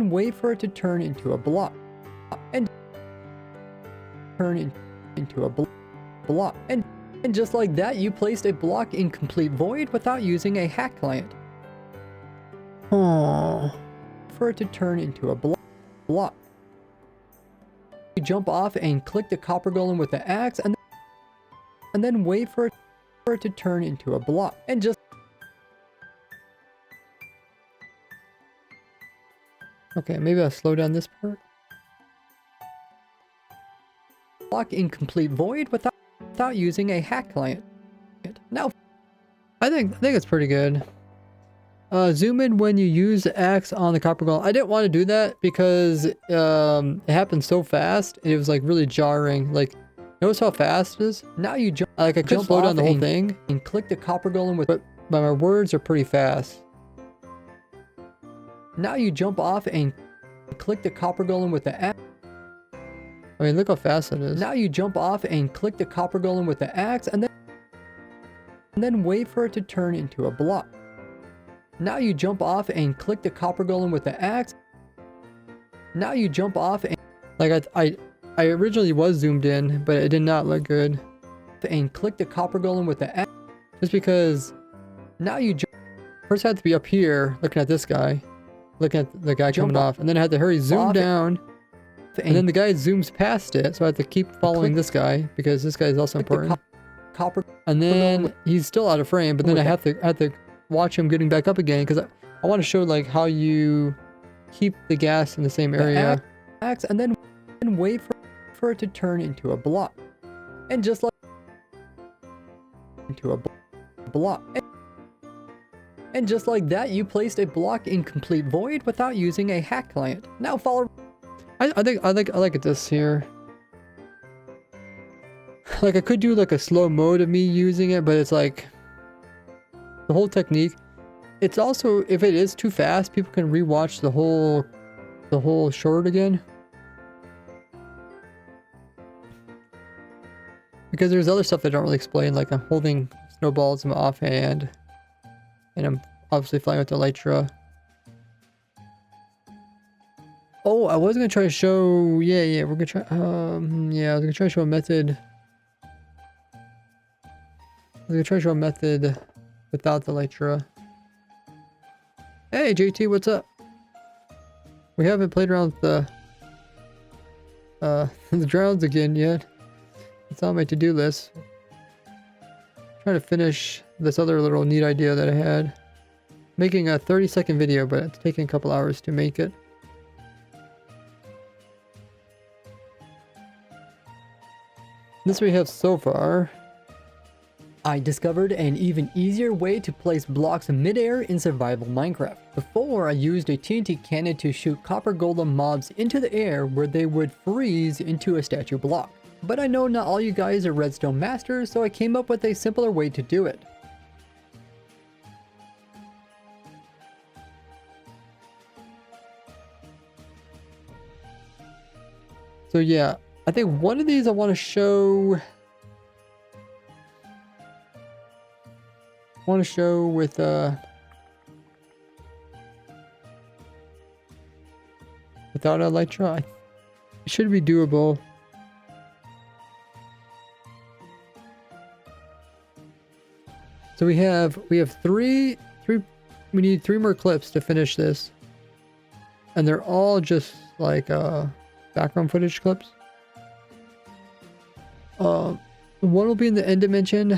wait for it to turn into a block. And turn into a block. And just like that, you placed a block in complete void without using a hack client. Oh. For it to turn into a block. You jump off and click the copper golem with the axe, and then wait for it to turn into a block. And just okay, maybe I'll slow down this part. Block in complete void without using a hack client. Now, I think it's pretty good. Zoom in when you use the axe on the copper golem. I didn't want to do that because it happened so fast. It was like really jarring. Like, notice how fast it is? Now you jump. Like I could slow down the whole thing and click the copper golem with. But my words are pretty fast. Now you jump off and click the copper golem with the axe. I mean, look how fast it is. Now you jump off and click the copper golem with the axe, and then wait for it to turn into a block. Now you jump off and click the copper golem with the axe. Now you jump off and like I originally was zoomed in, but it did not look good. And click the copper golem with the axe, just because now you first had to be up here looking at this guy. Looking at the guy coming off, and then I had to hurry zoom down, and then the guy zooms past it, so I have to keep following this guy because this guy is also important. And then he's still out of frame, but then I have to watch him getting back up again because I want to show like how you keep the gas in the same area. Axe and then wait for it to turn into a block. And just like into a block. And just like that, you placed a block in complete void without using a hack client. Now follow. I like this here. Like I could do like a slow mode of me using it, but it's like the whole technique. It's also, if it is too fast, people can rewatch the whole short again. Because there's other stuff that I don't really explain, like I'm holding snowballs in my offhand. And I'm obviously flying with the Elytra. Oh, I was gonna try to show, yeah, we're gonna try, yeah, I was gonna try to show a method. Without the Elytra. Hey, JT, what's up? We haven't played around with the drowns again yet. It's on my to-do list. Trying to finish this other little neat idea that I had. Making a 30-second video, but it's taking a couple hours to make it. This we have so far. I discovered an even easier way to place blocks midair in survival Minecraft. Before, I used a TNT cannon to shoot copper golem mobs into the air where they would freeze into a statue block. But I know not all you guys are redstone masters, so I came up with a simpler way to do it. So yeah, I think one of these I want to show... with without a Elytra. It should be doable. So we have three, we need 3 more clips to finish this. And they're all just like background footage clips. One will be in the end dimension.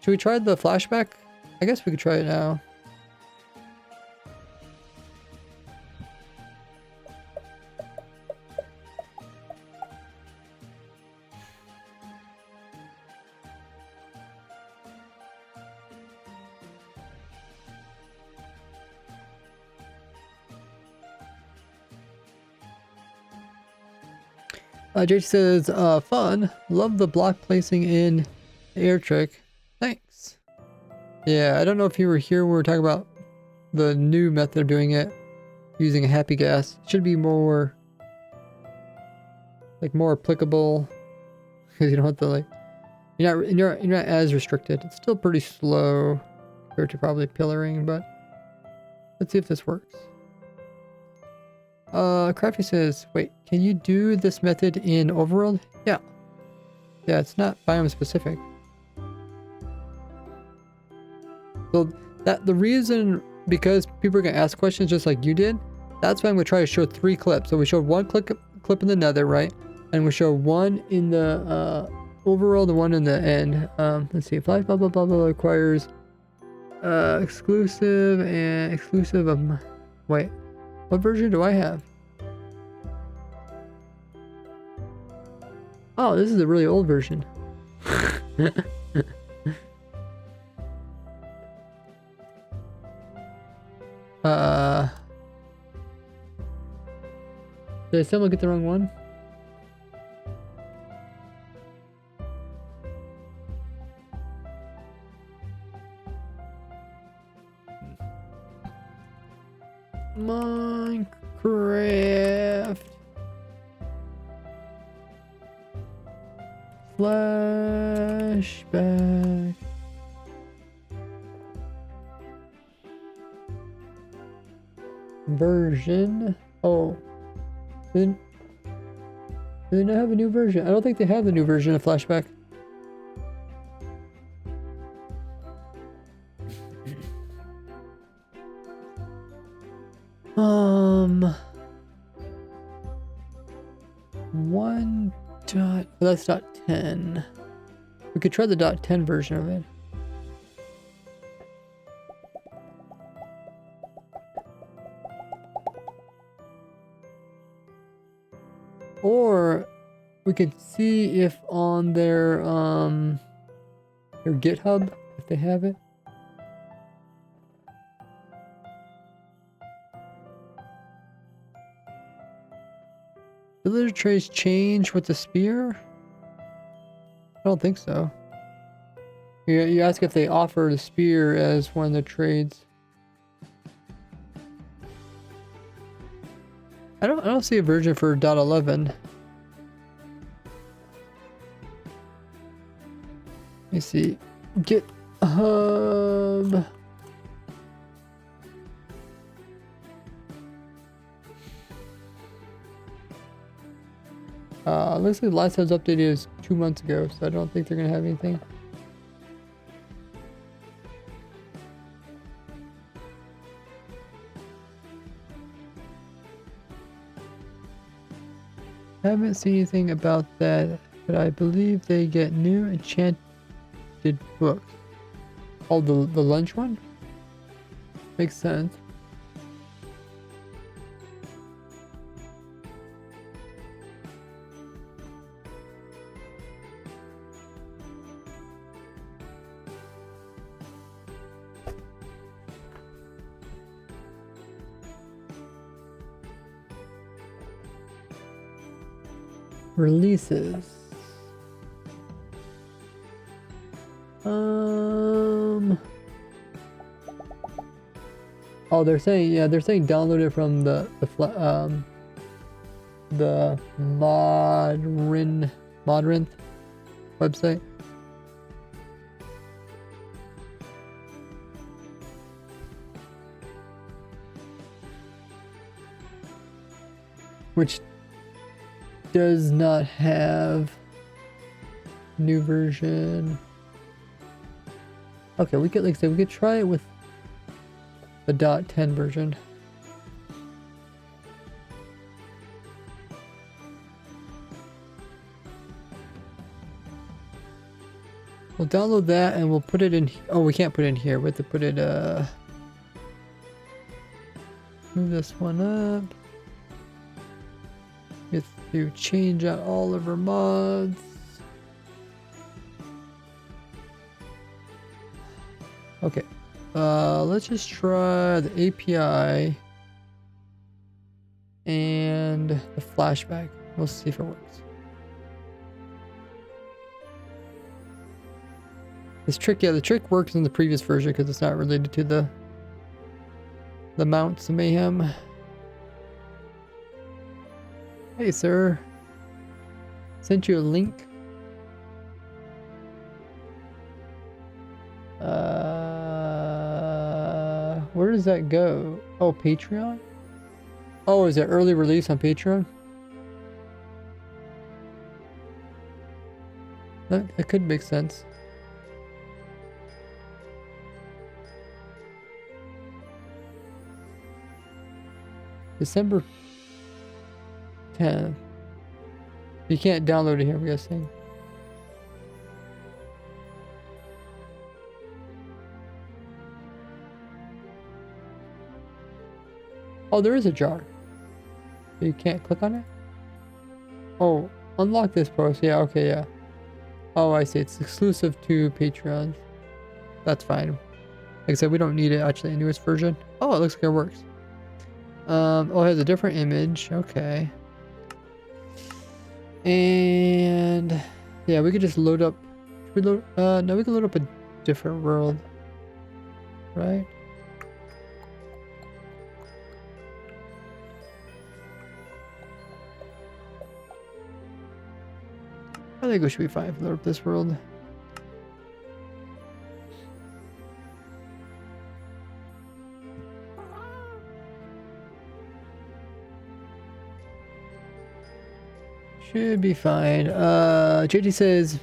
Should we try the flashback? I guess we could try it now. Jake says, fun. Love the block placing in the air trick. Thanks. Yeah, I don't know if you were here when we were talking about the new method of doing it using a happy gas. It should be more applicable because you don't have to like you're not as restricted. It's still pretty slow compared to probably pillaring, but let's see if this works. Crafty says, wait, can you do this method in overworld? Yeah, it's not biome specific. So the reason, because people are gonna ask questions just like you did, that's why I'm gonna try to show 3 clips. So we showed 1 clip in the nether, right? And we show 1 in the overworld and 1 in the end. Let's see, flash blah blah blah blah requires exclusive of wait, what version do I have? Oh, this is a really old version. Did I somehow get the wrong one? Minecraft flashback. Version. Oh, do they not have a new version? I don't think they have the new version of flashback. One dot. Well, that's .10. We could try the .10 version of it. Or we could see if on their GitHub, if they have it. Villager trades change with the spear? I don't think so. You ask if they offer the spear as one of the trades. I don't see a version for .11. Let me see. GitHub. Looks like the last time it was updated is 2 months ago, so I don't think they're gonna have anything. I haven't seen anything about that, but I believe they get new enchanted books. Oh, the lunch one? Makes sense. Releases. Oh, they're saying download it from the Modrinth website. Which does not have new version. Okay, we could, like I said, we could try it with the .10 version. We'll download that and we'll put it in. Oh, we can't put it in here. We have to put it. Move this one up. We have to change out all of our mods. Okay. Let's just try the API and the flashback. We'll see if it works. This trick, yeah, the trick works in the previous version because it's not related to the mounts of mayhem. Hey, sir. Sent you a link. Where does that go? Oh, Patreon? Oh, is it early release on Patreon? That could make sense. December 10th. You can't download it here, I'm guessing. Oh, there is a jar. You can't click on it? Oh, unlock this post. Yeah, okay, yeah. Oh, I see. It's exclusive to Patreon. That's fine. Like I said, we don't need it actually in the newest version. Oh, it looks like it works. Oh, it has a different image. Okay. And yeah, we could just load up. Should we load? No, we can load up a different world. Right? I think we should be fine if we load up this world. Should be fine. JD says,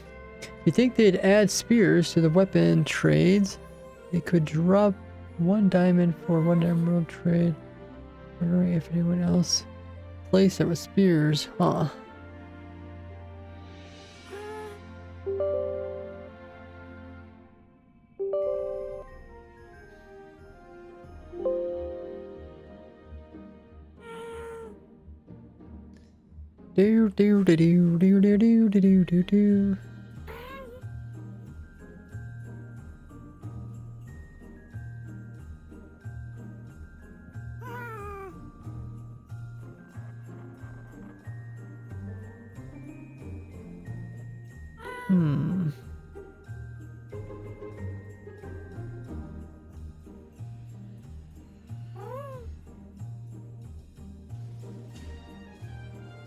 you think they'd add spears to the weapon trades? They could drop 1 diamond for 1 emerald trade. Wondering if anyone else placed it with spears, huh? Do do do do do do do do do do.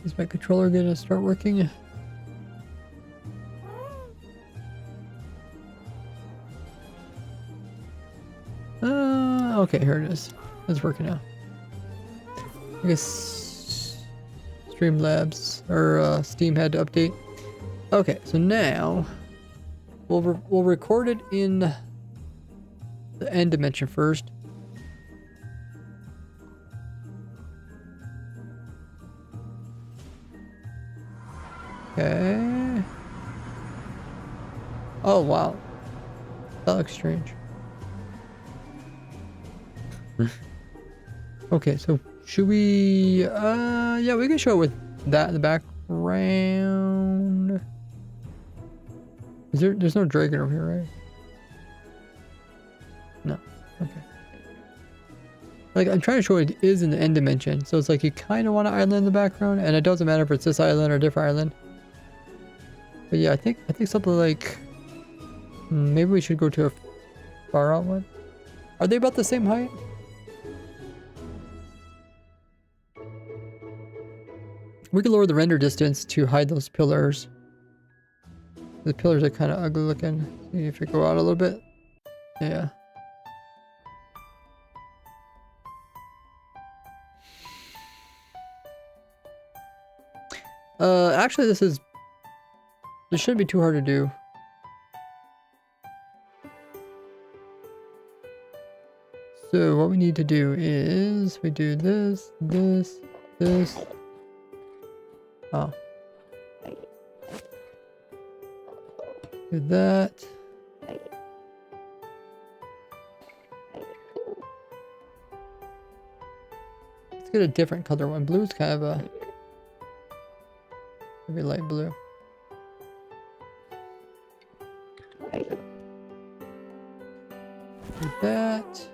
Is my controller gonna start working? Okay, here it is. It's working now. I guess Streamlabs or Steam had to update. Okay, so now we'll record it in the end dimension first. Okay. Oh wow, that looks strange. Okay, so should we? Yeah, we can show it with that in the background. Is there? There's no dragon over here, right? No. Okay. Like I'm trying to show it is in the end dimension, so it's like you kind of want an island in the background, and it doesn't matter if it's this island or a different island. But yeah, I think something like maybe we should go to a far out one. Are they about the same height? We can lower the render distance to hide those pillars. The pillars are kind of ugly looking. See if we go out a little bit. Yeah. Actually this shouldn't be too hard to do. So what we need to do is we do this. Oh. Do that. Let's get a different color one. Blue's kind of a maybe light blue. Do that.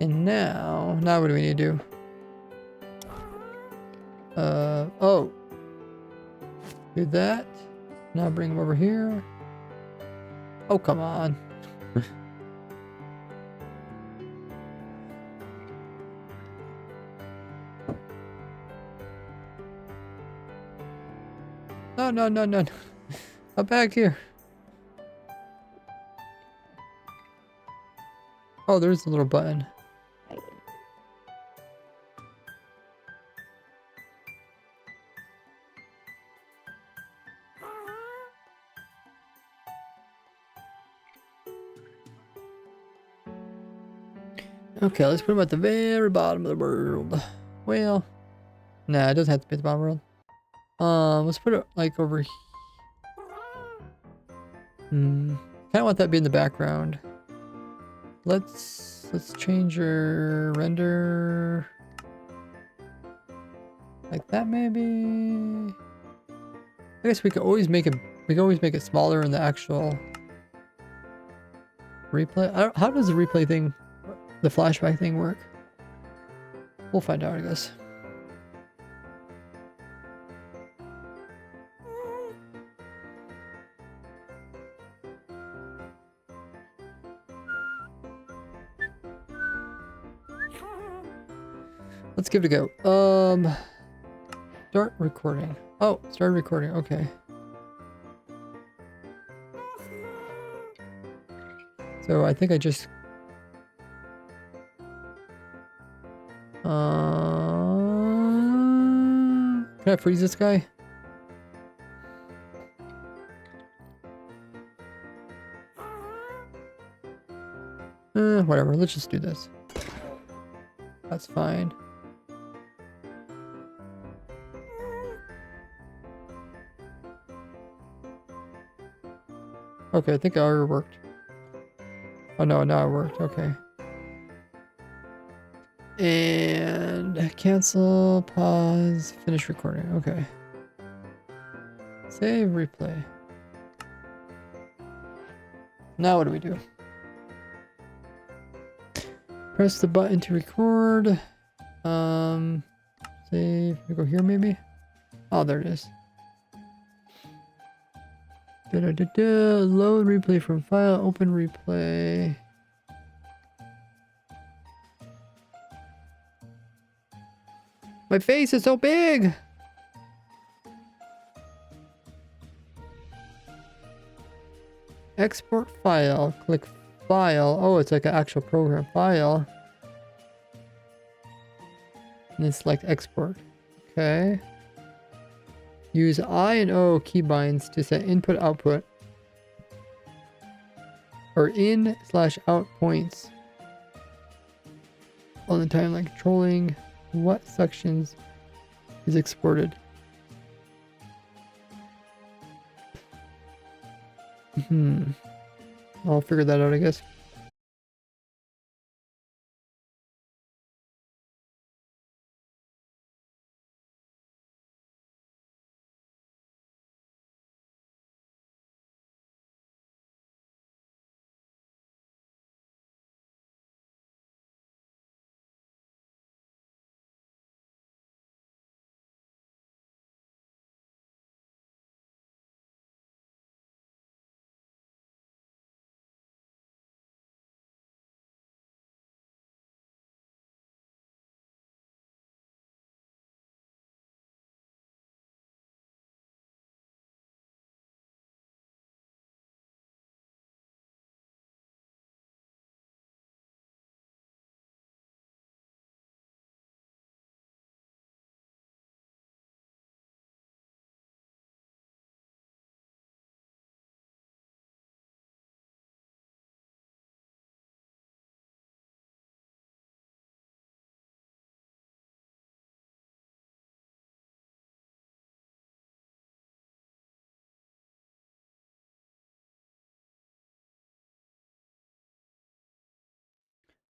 And now what do we need to do? Oh. Do that. Now bring him over here. Oh, come on. No. Come back here. Oh, there's a little button. Okay, let's put him at the very bottom of the world. Well, nah, it doesn't have to be at the bottom of the world. Let's put it like over here. Kind of want that to be in the background. Let's change your render like that maybe. I guess we could always make it smaller in the actual replay. How does the replay thing, the flashback thing work? We'll find out, I guess. Let's give it a go. Start recording. Oh, start recording. Okay. So I think I just can I freeze this guy? Whatever, let's just do this. That's fine. Okay, I think it already worked. Oh no, now it worked. Okay. And Add, cancel, pause, finish recording. Okay. Save, replay. Now what do we do? Press the button to record. Save. We go here maybe? Oh, there it is. Load replay from file. Open replay. My face is so big! Export file. Click file. Oh, it's like an actual program. File. And then select export. Okay. Use I and O keybinds to set input output. Or in/out points. All the time, like controlling what sections is exported. I'll figure that out, I guess.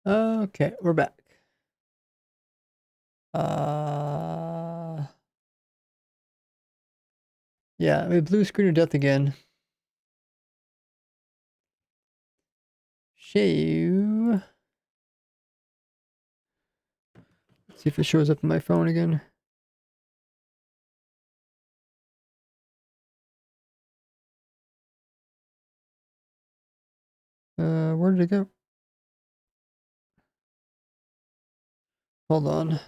Okay, we're back. Yeah, we blue screen of death again. Show. Let's see if it shows up on my phone again. Where did it go? Hold on.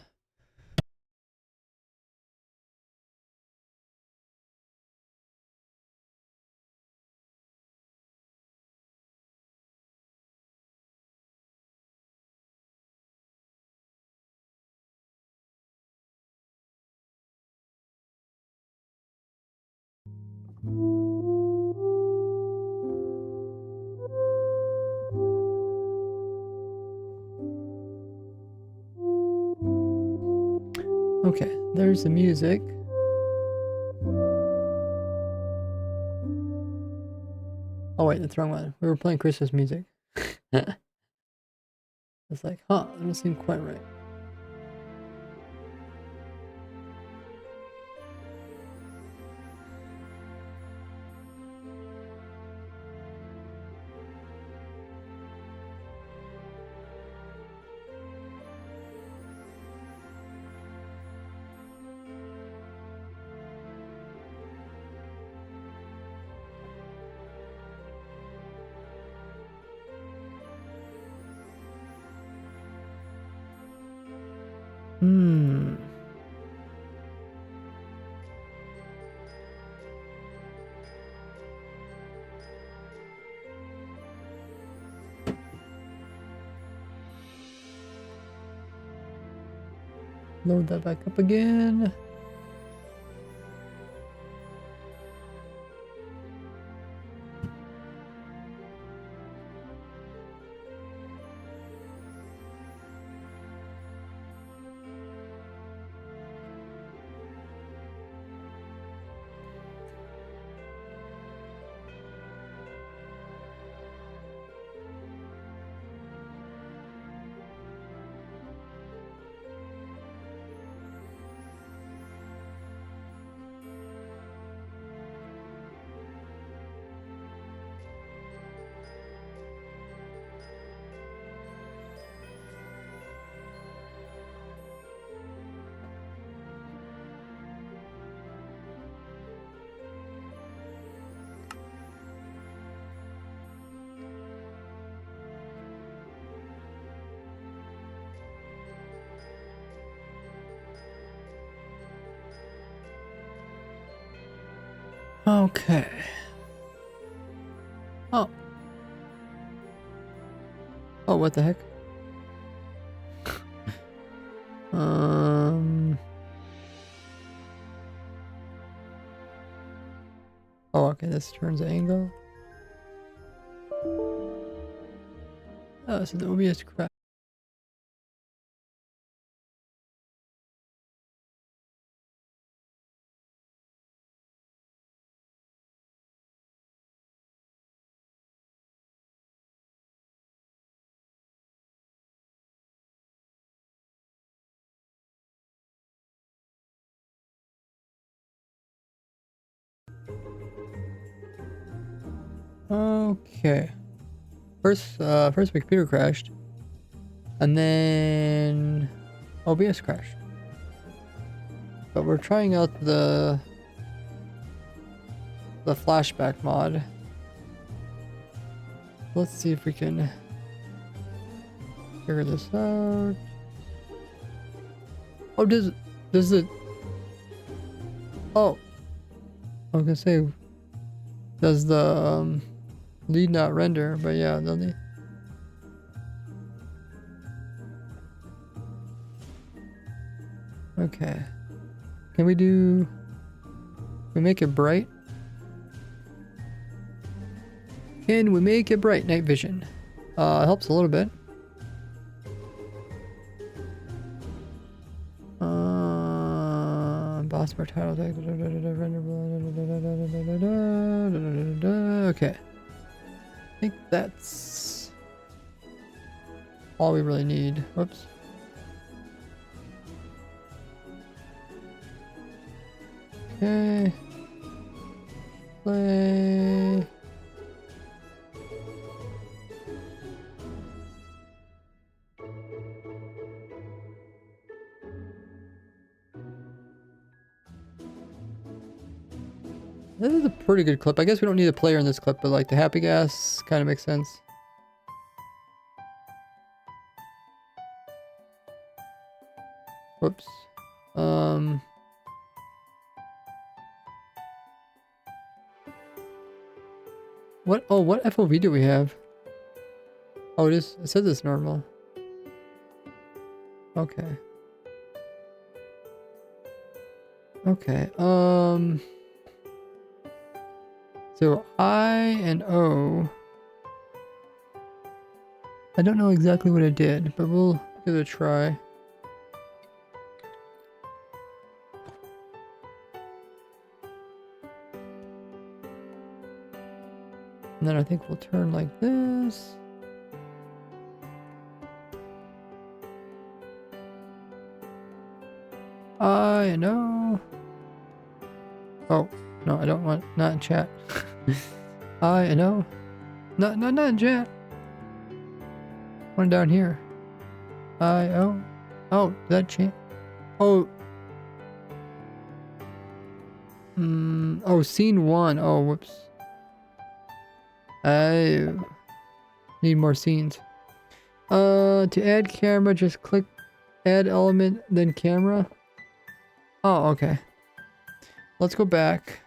Okay, there's the music. Oh wait, that's the wrong one. We were playing Christmas music. It's like, huh, that doesn't seem quite right. Load that back up again. Okay. Oh. Oh, what the heck? Oh, okay, this turns the angle. Oh, so the OBS crap. Okay. First my computer crashed, and then OBS crashed. But we're trying out the flashback mod. Let's see if we can figure this out. Oh, does it? Oh, I was gonna say, does the lead not render? But yeah, the lead. Okay. Can we make it bright? Can we make it bright? Night vision. Helps a little bit. Boss bar title. Okay. I think that's all we really need. Whoops. Okay. Play. This is a pretty good clip. I guess we don't need a player in this clip, but like the happy gas kind of makes sense. Whoops. What? Oh, what FOV do we have? Oh, it says it's normal. Okay. Okay. So I and O. I don't know exactly what I did, but we'll give it a try. And then I think we'll turn like this. I know. Oh, no, I don't want, not in chat. I know. Not in chat. One down here. Oh, that change. Oh. Oh, scene 1. Oh, whoops. I need more scenes. To add camera, just click add element, then camera. Oh, okay. Let's go back.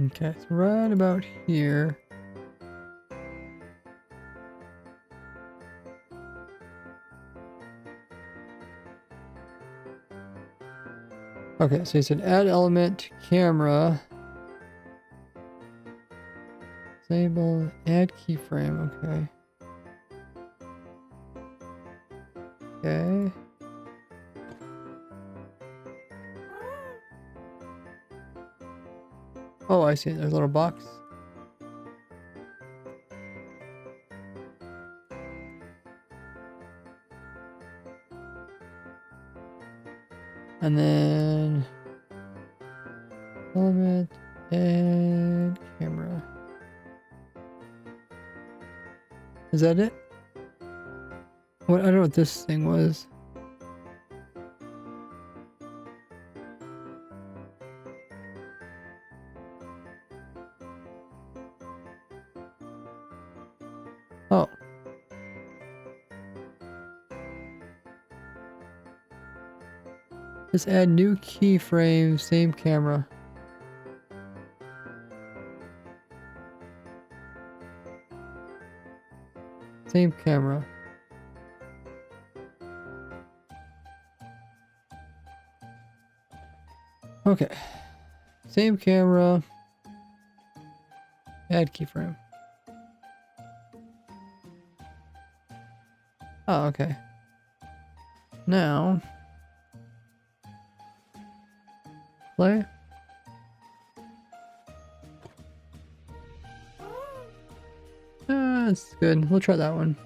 Okay, it's right about here. Okay, so you said add element, camera. Disable, add keyframe, okay. Okay. Oh, I see, there's a little box. And then element and camera. Is that it? What? I don't know what this thing was. Oh. Just add new keyframe, same camera. Same camera. Okay. Same camera. Add keyframe. Oh, okay. Now. Play. That's good. We'll try that one.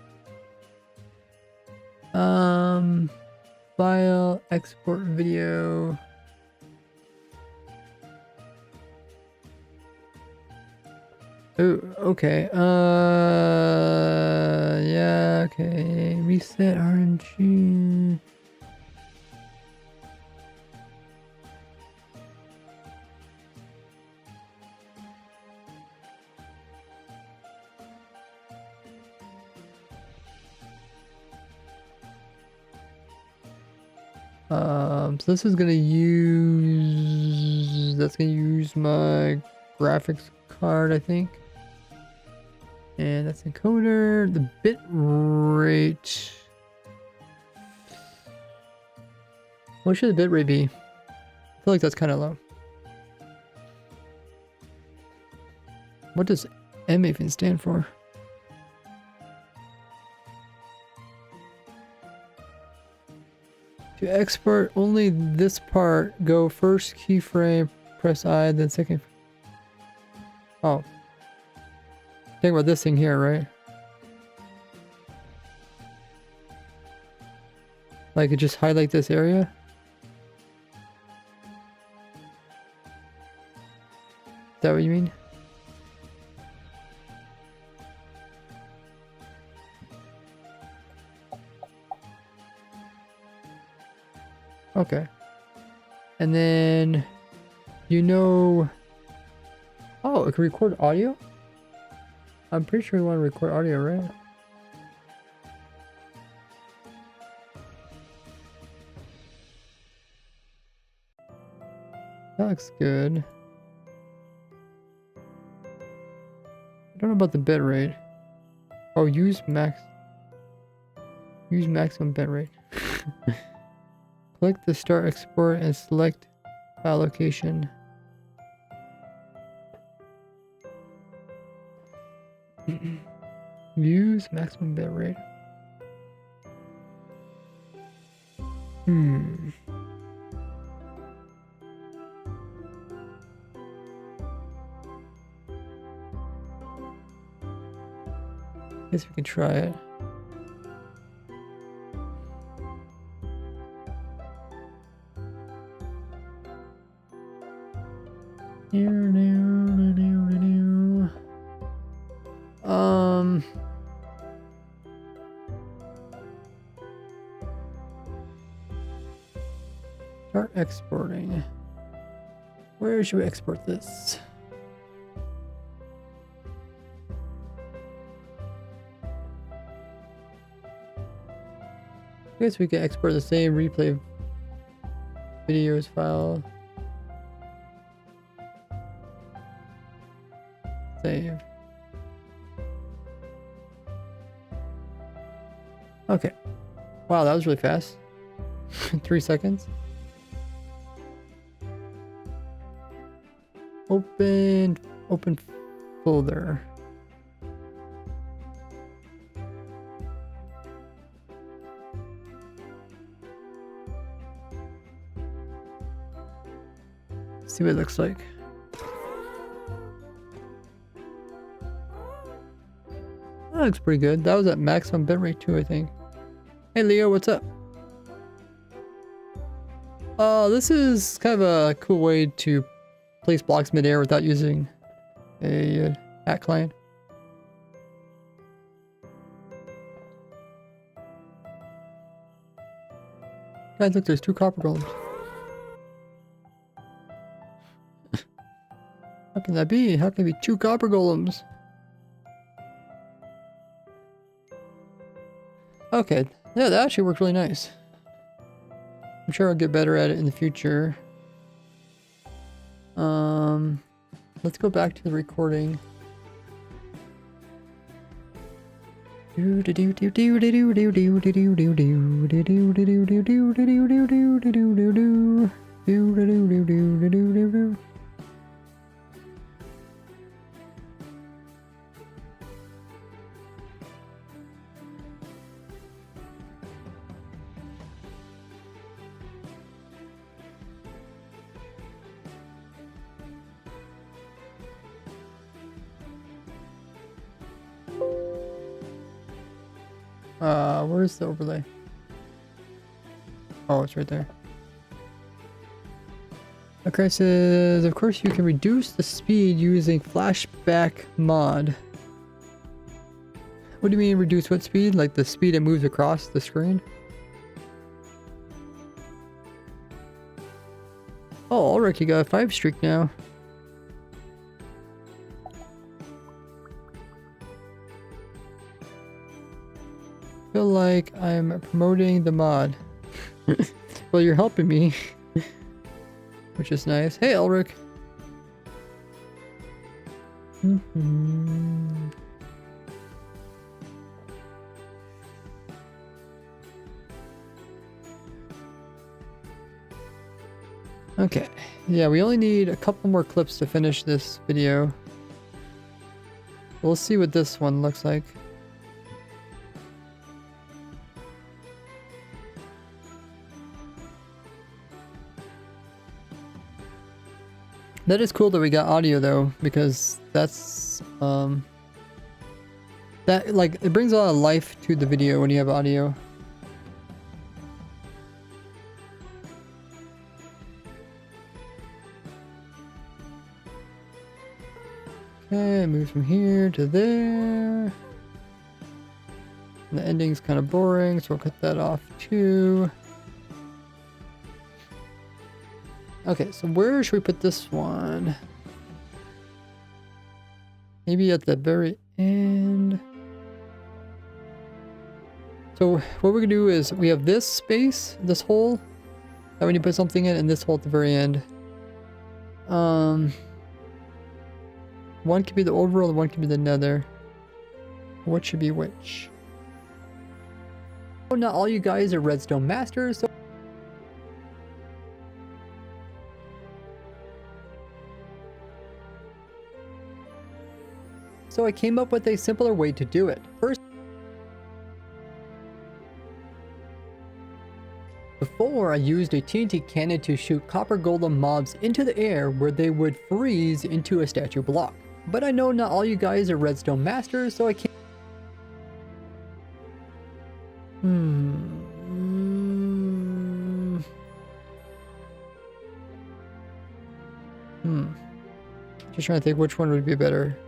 File, export video. Oh, okay. Yeah, okay. Reset RNG. So this is gonna use, that's gonna use my graphics card, I think. And that's encoder, the bit rate. What should the bit rate be? I feel like that's kind of low. What does M even stand for? To export only this part, go first keyframe, press I, then second. Oh. Think about this thing here, right? Like it just highlight this area? Is that what you mean? Okay. And then, you know... Oh, it can record audio? I'm pretty sure we want to record audio, right? That looks good. I don't know about the bit rate. Oh, use maximum bit rate. Click the start export and select file location. Use maximum bit rate. Guess we can try it. Start exporting. Where should we export this? I guess we can export the same replay videos file. Save. Okay. Wow, that was really fast. 3 seconds. Open folder. See what it looks like. That looks pretty good. That was at maximum bitrate too, I think. Hey Leo, what's up? This is kind of a cool way to place blocks midair without using a hat client. Guys, look, there's 2 copper golems. How can that be? How can there be 2 copper golems? Okay, yeah, that actually worked really nice. I'm sure I'll get better at it in the future. Let's go back to the recording. Where's the overlay? Oh, it's right there. Okay, says, of course you can reduce the speed using flashback mod. What do you mean reduce what speed? Like the speed it moves across the screen? Oh, Ulrich, you got a 5 streak now. Feel like I'm promoting the mod. Well, you're helping me. Which is nice. Hey, Ulrich. Okay. Yeah, we only need a couple more clips to finish this video. We'll see what this one looks like. That is cool that we got audio though, because that's that, like, it brings a lot of life to the video when you have audio. Okay, move from here to there. The ending's kind of boring, so we'll cut that off too. Okay, so where should we put this one? Maybe at the very end. So what we're gonna do is we have this space, this hole that we need to put something in, and this hole at the very end. One could be the overworld, and one could be the nether. What should be which? Oh, not all you guys are redstone masters, so I came up with a simpler way to do it. First, before I used a TNT cannon to shoot copper golem mobs into the air where they would freeze into a statue block. But I know not all you guys are redstone masters, so I can't. Just trying to think which one would be better.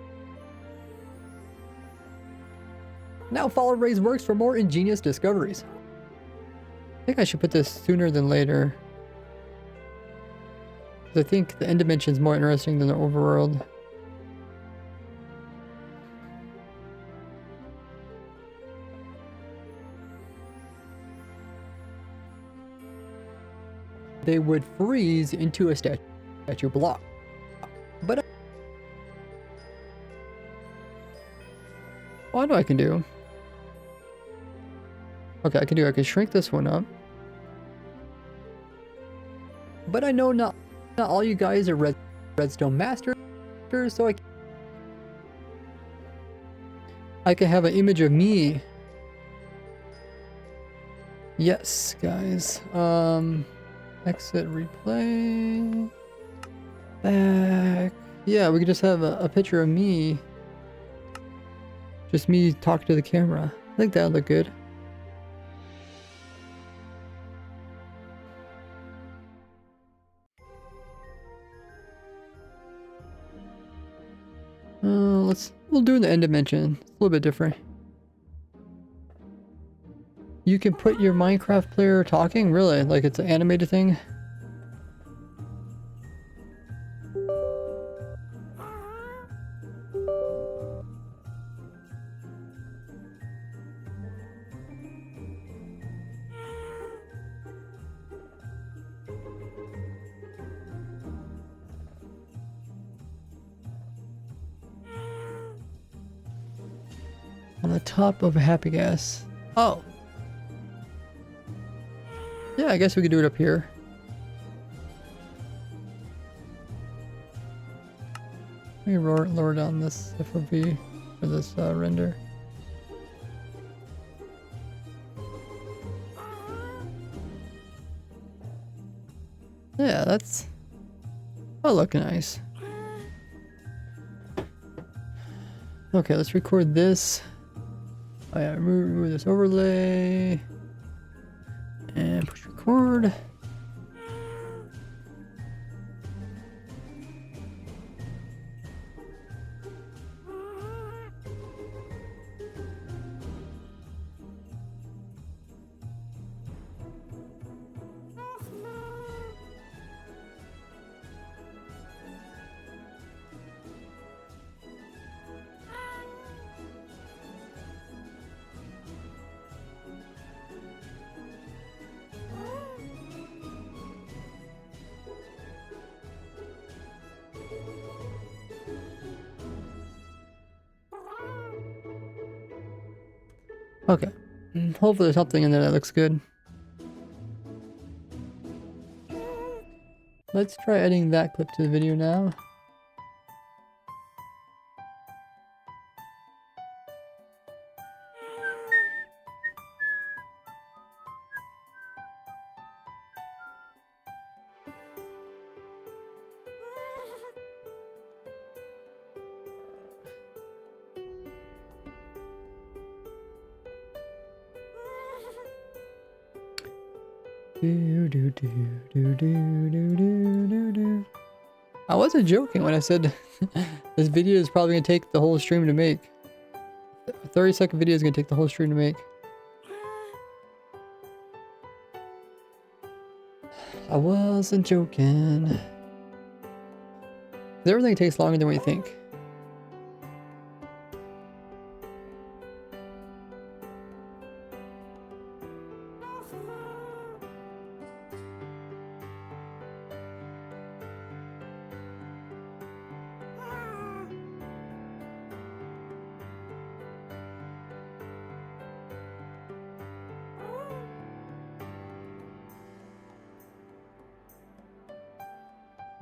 Now follow Ray's works for more ingenious discoveries. I think I should put this sooner than later. I think the end dimension is more interesting than the overworld. They would freeze into a statue block. But oh, I know I can do. Okay, I can shrink this one up. But I know not all you guys are redstone masters, so I can have an image of me. Yes, guys. Exit, replay. Back. Yeah, we could just have a picture of me. Just me talking to the camera. I think that would look good. We'll do the end dimension. It's a little bit different. You can put your Minecraft player talking? Really? Like it's an animated thing? On the top of a happy gas. Oh. Yeah, I guess we could do it up here. Let me lower down this FOV for this render. Yeah, that's... Oh, look nice. Okay, let's record this. Oh yeah, remove this overlay. And push record. Okay. Hopefully there's something in there that looks good. Let's try adding that clip to the video now. I wasn't joking when I said this video is probably going to take the whole stream to make. A 30-second video is going to take the whole stream to make. I wasn't joking. Everything takes longer than we think.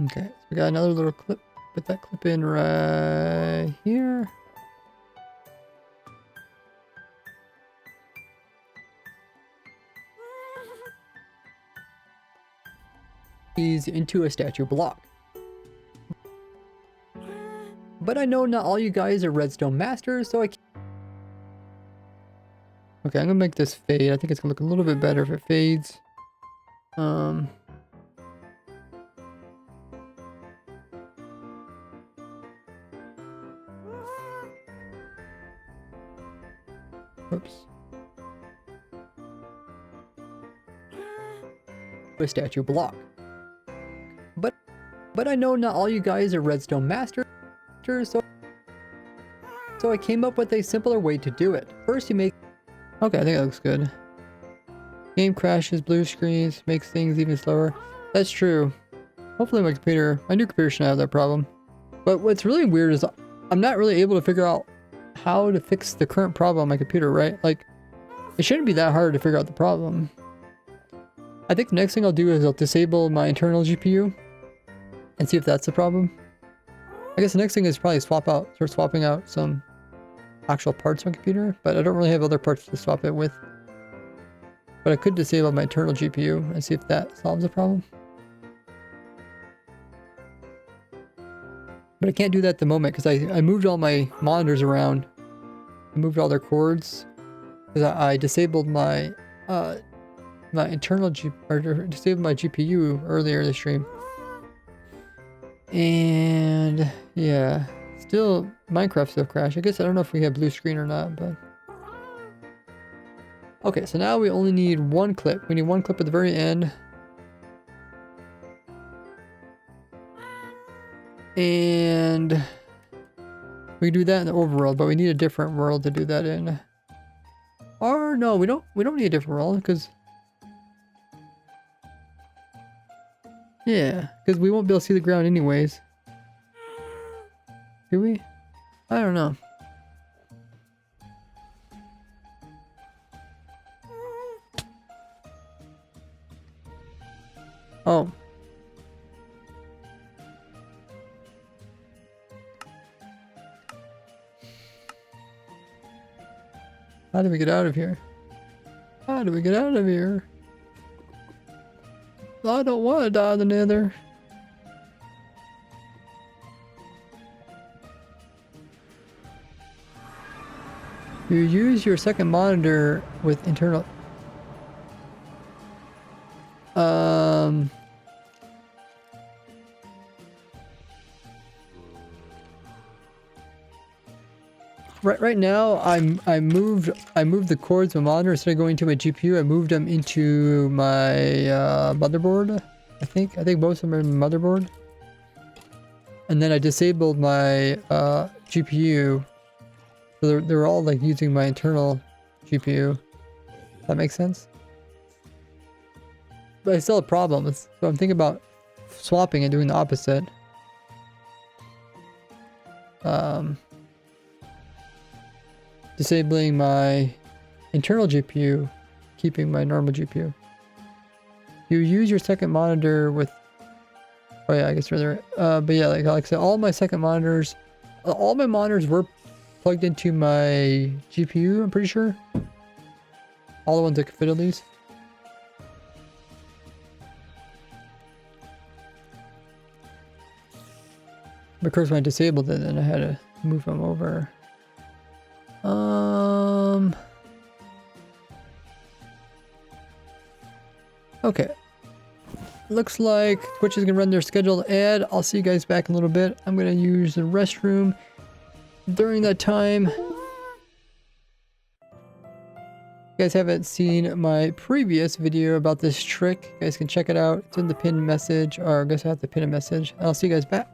Okay, so we got another little clip. Put that clip in right here. He's into a statue block. But I know not all you guys are redstone masters, so I can't... Okay, I'm gonna make this fade. I think it's gonna look a little bit better if it fades. Oops. A statue block. But I know not all you guys are redstone masters, so I came up with a simpler way to do it. First you make... Okay, I think that looks good. Game crashes, blue screens, makes things even slower. That's true. Hopefully my new computer shouldn't have that problem. But what's really weird is I'm not really able to figure out how to fix the current problem on my computer, right? Like, it shouldn't be that hard to figure out the problem. I think the next thing I'll do is I'll disable my internal GPU and see if that's the problem. I guess the next thing is probably start swapping out some actual parts on my computer, but I don't really have other parts to swap it with. But I could disable my internal GPU and see if that solves the problem. But I can't do that at the moment because I moved all my monitors around. I moved all their cords because I disabled my my internal disabled my GPU earlier this stream. And yeah, still Minecraft stuff crashed. I guess I don't know if we have blue screen or not, but Okay, so now we only need one clip. We need one clip at the very end. And we can do that in the overworld, but we need a different world to do that in. Or no, we don't need a different world because yeah, because we won't be able to see the ground anyways. Do we? I don't know. Oh. How do we get out of here? How do we get out of here? I don't want to die in the nether. You use your second monitor with internal... Right now, I moved the cords of my monitor instead of going to my GPU. I moved them into my motherboard. I think both of them are in my motherboard. And then I disabled my GPU. So they're all like using my internal GPU. That makes sense. But I still have problems. So I'm thinking about swapping and doing the opposite. Disabling my internal GPU, keeping my normal GPU. You use your second monitor with... Oh yeah, I guess rather... but yeah, like I said, all my second monitors... All my monitors were plugged into my GPU, I'm pretty sure. All the ones that could fit at least. Of course, when I disabled it, then I had to move them over. Okay. Looks like Twitch is gonna run their scheduled ad. I'll see you guys back in a little bit. I'm gonna use the restroom during that time. If you guys haven't seen my previous video about this trick, you guys can check it out. It's in the pinned message, or I guess I have to pin a message. I'll see you guys back.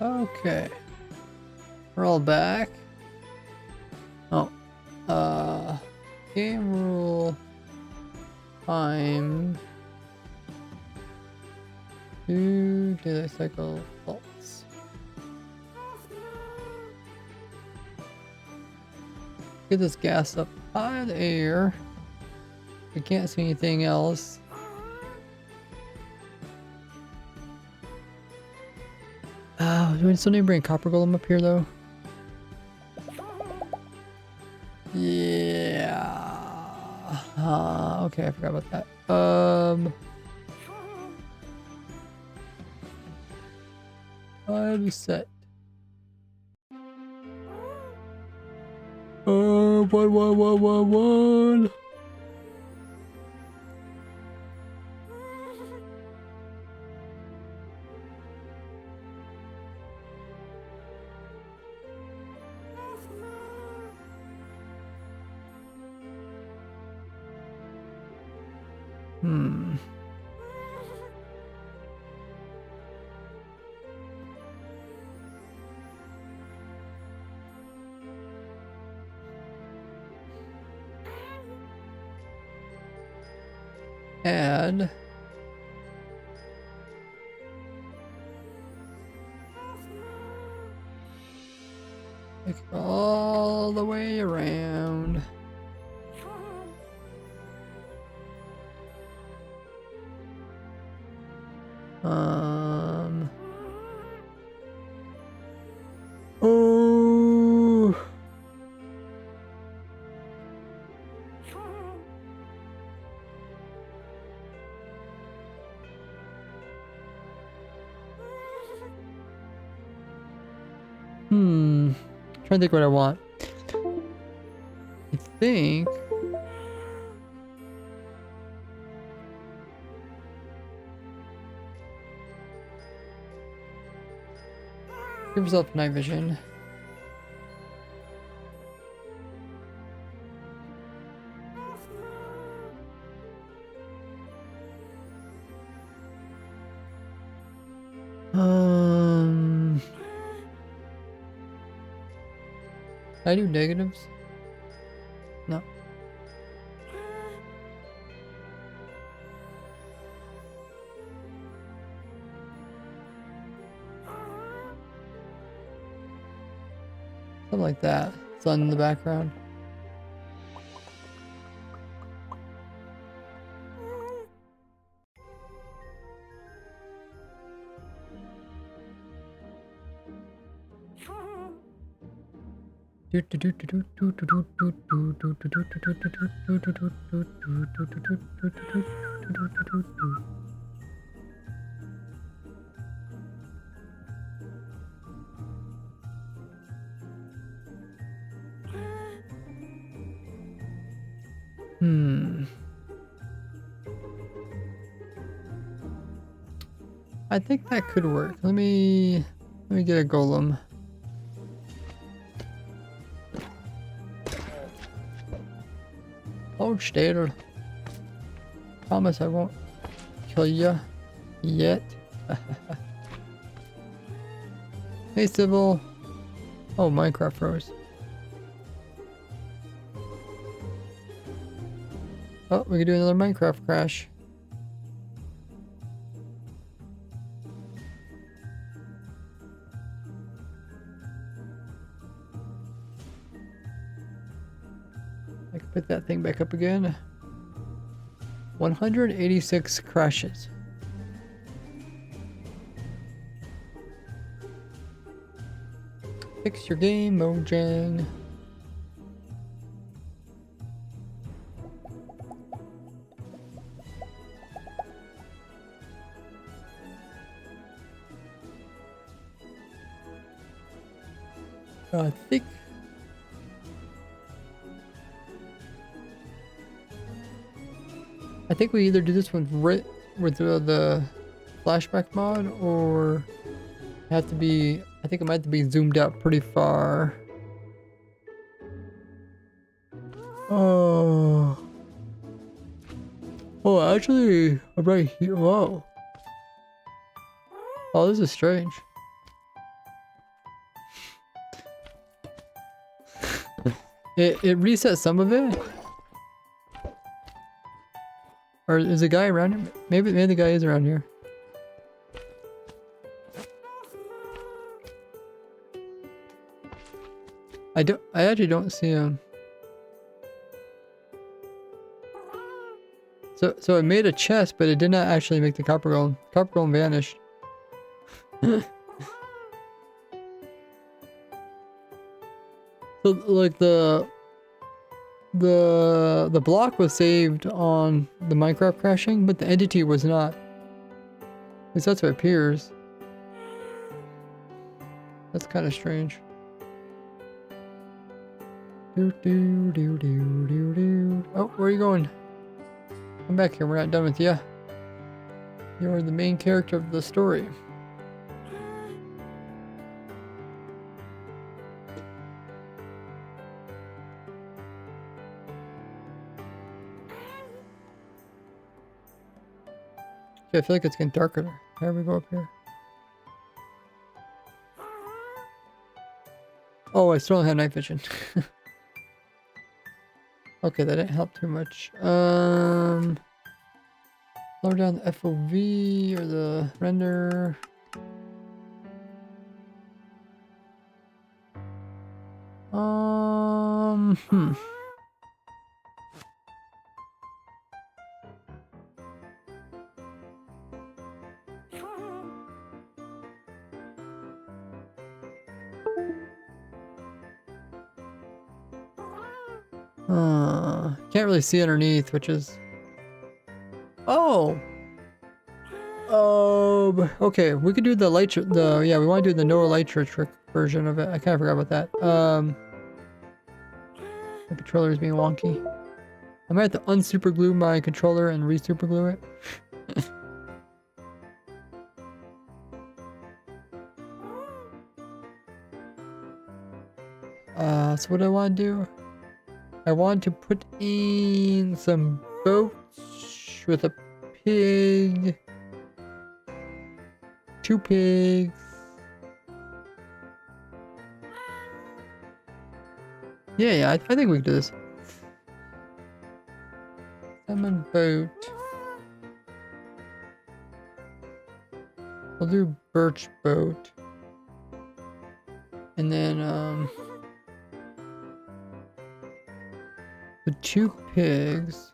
Okay. We're all back. Oh. Game rule. Time. Daylight cycle false. Get this gas up high in the air. I can't see anything else. Oh, do we still need to bring a copper golem up here though? Yeah. Okay, I forgot about that. I'm set. One. Add. Take it all the way around. Oh. Trying to think what I want. I think give yourself night vision. Can I do negatives? No. Something like that. Sun in the background. I think that could work. Let me get a golem. Hold still. Promise I won't kill ya yet. Hey Sybil. Oh, Minecraft froze. Oh, we can do another Minecraft crash. I can put that thing back up again. 186 crashes. Fix your game, Mojang. I think we either do this one with the flashback mod, or have to be. I think it might have to be zoomed out pretty far. Oh. Oh, actually, I'm right here. Whoa. Oh, this is strange. It resets some of it. Or is a guy around here? Maybe the guy is around here. I actually don't see him. So it made a chest, but it did not actually make the copper golem. Copper golem vanished. So like the block was saved on the Minecraft crashing, but the entity was not. At least that's what appears. That's kind of strange. Oh, where are you going? Come back here, we're not done with you. You're the main character of the story. Okay, I feel like it's getting darker. Here we go up here. Oh, I still don't have night vision. Okay, that didn't help too much. Lower down the FOV or the render. Can't really see underneath, which is... Oh! Okay, we could do the light... yeah, we want to do the no light trick version of it. I kind of forgot about that. My controller is being wonky. I might have to unsuper glue my controller and re-super glue it. So what do I want to do? I want to put in some boats with a pig. 2 pigs. Yeah, I think we can do this. Salmon boat. We'll do birch boat. And then, the 2 pigs.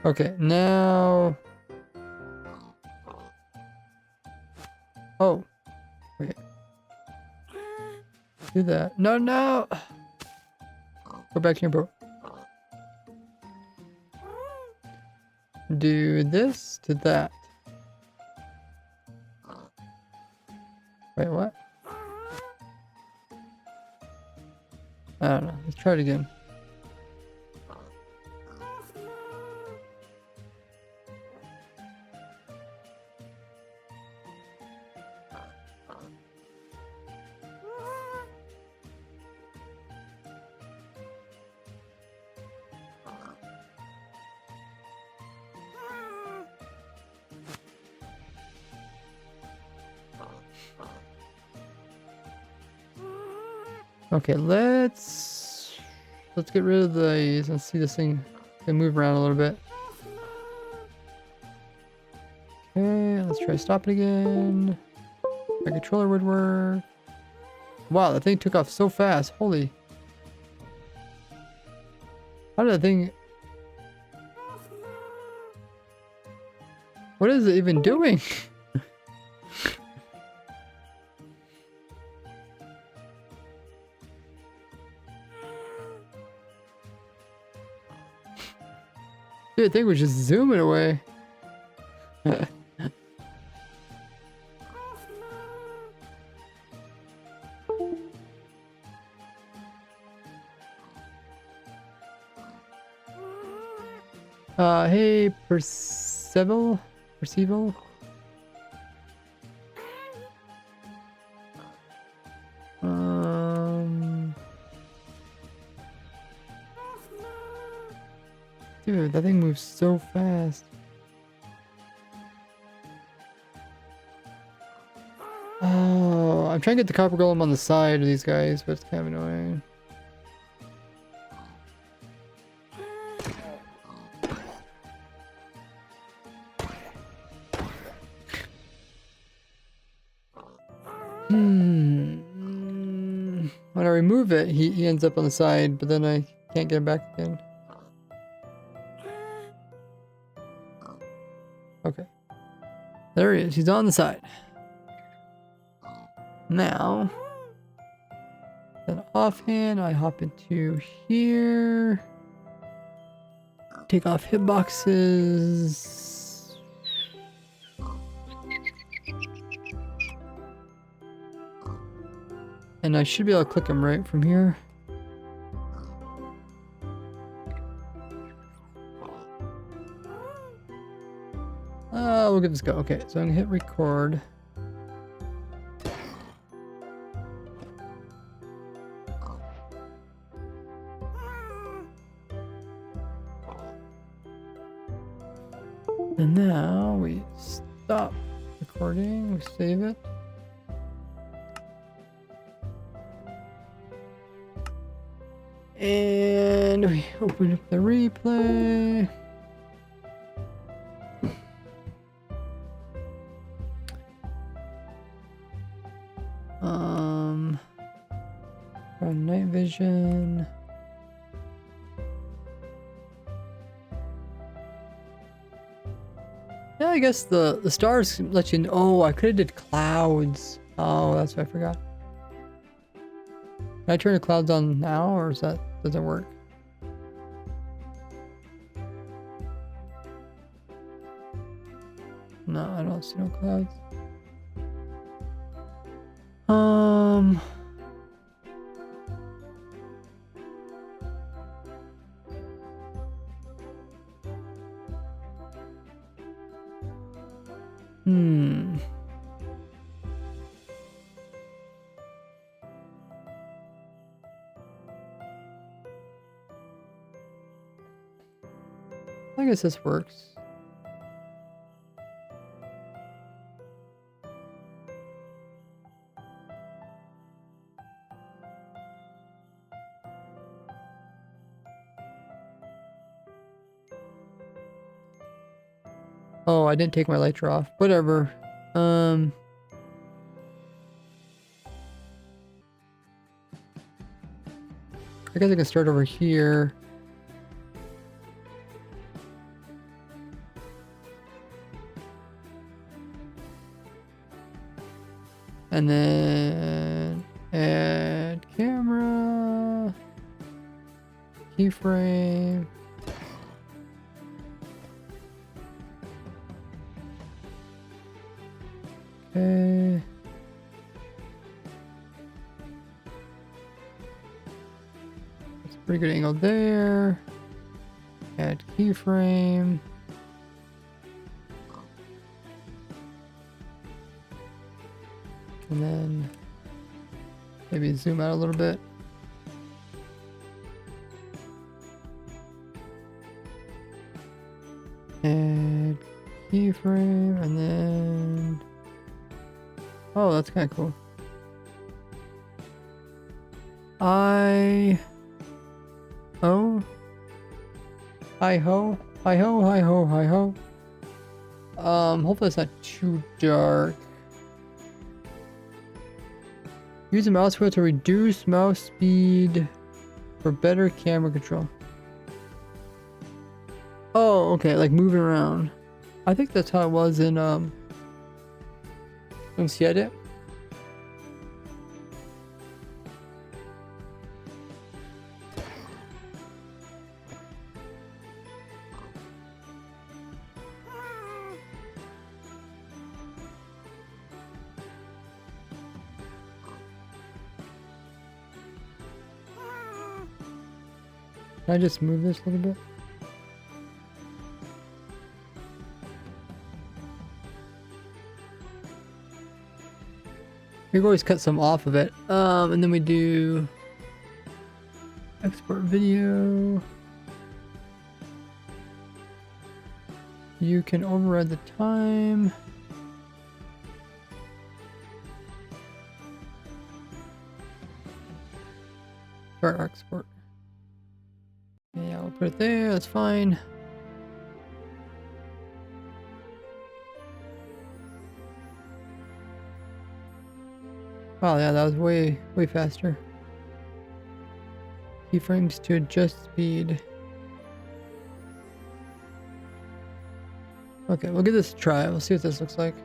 Okay, now... Oh. Wait. Do that. No, no! Go back to your boat. Do this to that. Wait, what? I don't know. Let's try it again. Okay, let's get rid of these and see this thing can move around a little bit. Okay, let's try stop it again. My controller would work. Wow, that thing took off so fast. Holy. How did that thing... What is it even doing? Dude, I think we're just zooming away. Hey, Percival? Dude, that thing moves so fast. Oh, I'm trying to get the copper golem on the side of these guys, but it's kind of annoying. When I remove it, he ends up on the side, but then I can't get him back again. Okay. There he is. He's on the side. Now, then offhand, I hop into here. Take off hitboxes. And I should be able to click him right from here. We'll give this a go. Okay, so I'm gonna hit record. And now we stop recording, we save it. And we open up the replay. Run night vision. Yeah, I guess the stars let you know. Oh, I could have did clouds. Oh, that's what I forgot. Can I turn the clouds on now, or is that doesn't work? No, I don't see no clouds. I guess this works. Oh, I didn't take my lighter off. Whatever. I guess I can start over here. And then add camera, keyframe. Okay. That's a pretty good angle there. Add keyframe. And then maybe zoom out a little bit. Add keyframe, and then... Oh, that's kind of cool. Hi ho. Hi ho. Hi ho, hi ho, hi ho. Hopefully it's not too dark. Use the mouse wheel to reduce mouse speed for better camera control. Oh, okay, like moving around. I think that's how it was in Untitled. Can I just move this a little bit? We can always cut some off of it. And then we do export video. You can override the time. Start export. Yeah, we'll put it there. That's fine. Wow, yeah, that was way faster. Keyframes to adjust speed. Okay, we'll give this a try. We'll see what this looks like.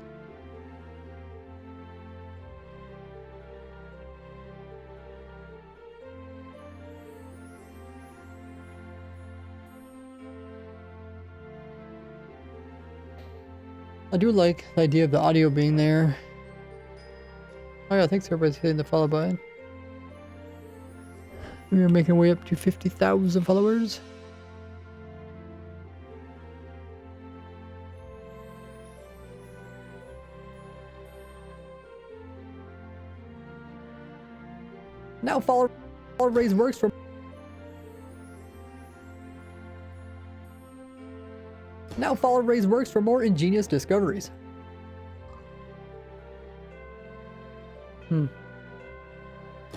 I do like the idea of the audio being there. Oh yeah, thanks everybody's hitting the follow button. We are making our way up to 50,000 followers. Now follow raise works for more ingenious discoveries.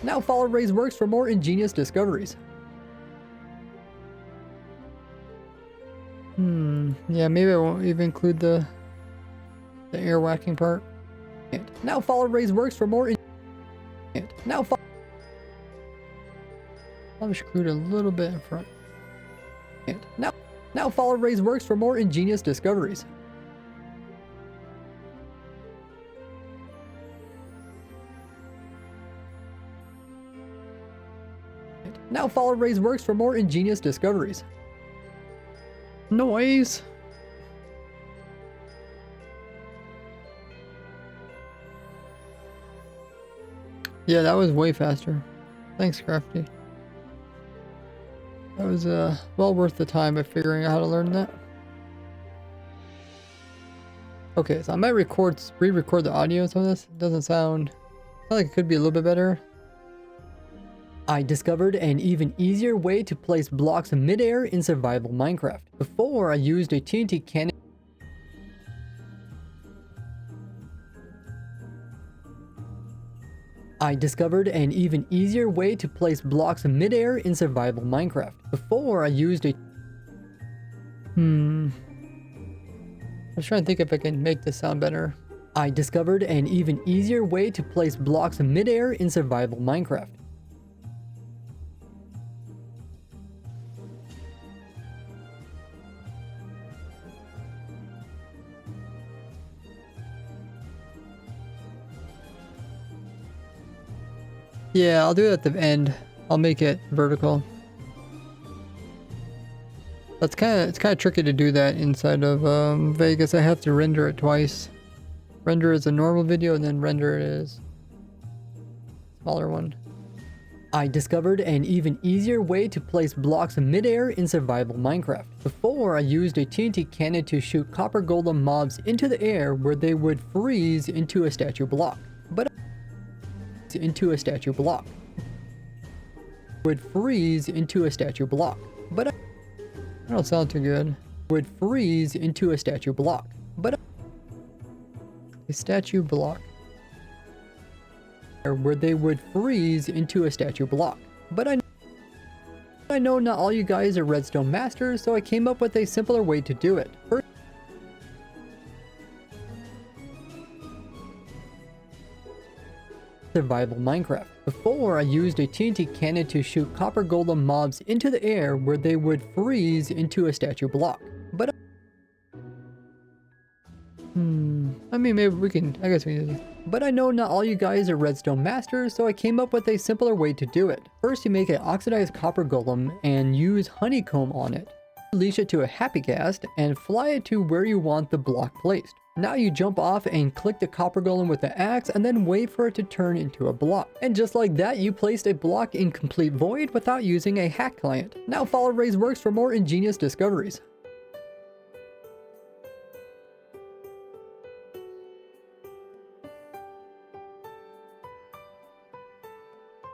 Now follow raise works for more ingenious discoveries. Yeah, maybe I won't even include the air whacking part. Now follow raise works for more I'll just include a little bit in front. Now follow raise works for more ingenious discoveries. Now follow raise works for more ingenious discoveries. Noise. Yeah, that was way faster. Thanks, Crafty. That was well worth the time of figuring out how to learn that. Okay, so I might re-record the audio so this doesn't sound. I feel like it could be a little bit better. I discovered an even easier way to place blocks mid-air in survival Minecraft. Before, I used a TNT cannon. I discovered an even easier way to place blocks mid-air in survival Minecraft. Before, I used a... I was trying to think if I can make this sound better. I discovered an even easier way to place blocks mid-air in survival Minecraft. Yeah, I'll do it at the end. I'll make it vertical. It's kind of tricky to do that inside of Vegas. I have to render it twice. Render as a normal video and then render it as smaller one. I discovered an even easier way to place blocks mid-air in survival Minecraft. Before, I used a TNT cannon to shoot copper golem mobs into the air where they would freeze into a statue block. But into a statue block. Would freeze into a statue block. But I don't sound too good. Would freeze into a statue block. But a statue block. Where they would freeze into a statue block. But I know not all you guys are redstone masters, so I came up with a simpler way to do it. First, survival Minecraft. Before, I used a TNT cannon to shoot copper golem mobs into the air where they would freeze into a statue block. But I mean, maybe we can, I guess we can do this. But I know not all you guys are redstone masters, so I came up with a simpler way to do it. First, you make an oxidized copper golem and use honeycomb on it. Release it to a happy cast and fly it to where you want the block placed. Now you jump off and click the copper golem with the axe and then wait for it to turn into a block. And just like that, you placed a block in complete void without using a hack client. Now follow Ray's works for more ingenious discoveries.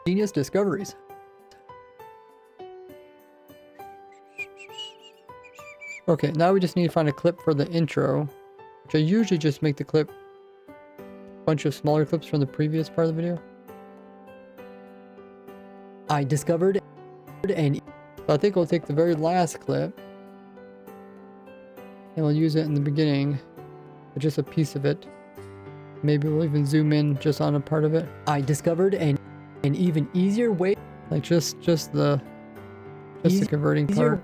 Ingenious discoveries. Okay, now we just need to find a clip for the intro, which I usually just make the clip a bunch of smaller clips from the previous part of the video. I discovered and so I think we'll take the very last clip and we'll use it in the beginning, but just a piece of it. Maybe we'll even zoom in just on a part of it. I discovered an even easier way, like just the converting part.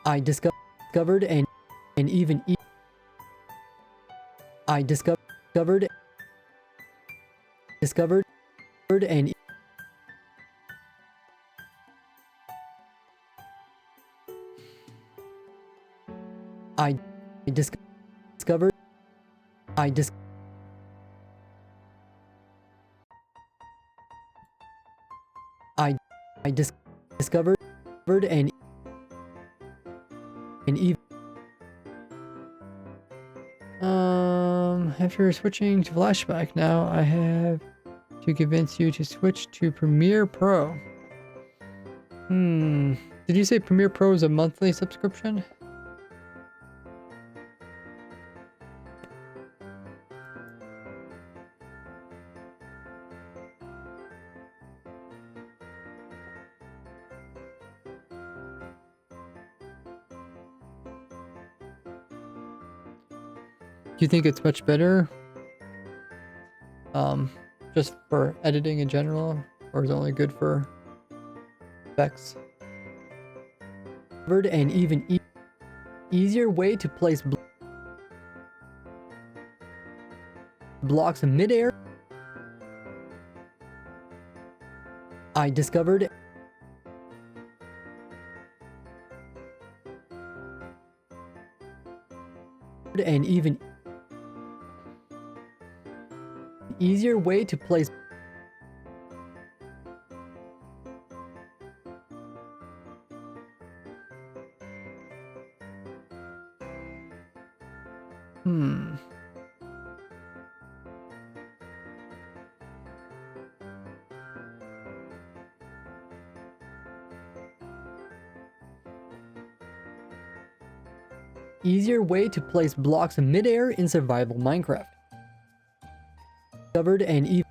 I discovered an even I discovered an I discovered I dis I discovered an even after switching to flashback now I have to convince you to switch to Premiere Pro. Did you say Premiere Pro is a monthly subscription? Do you think it's much better? Just for editing in general, or is it only good for effects? An even easier way to place blocks in midair. I discovered an even easier way to place easier way to place blocks in midair in survival Minecraft. Discovered an even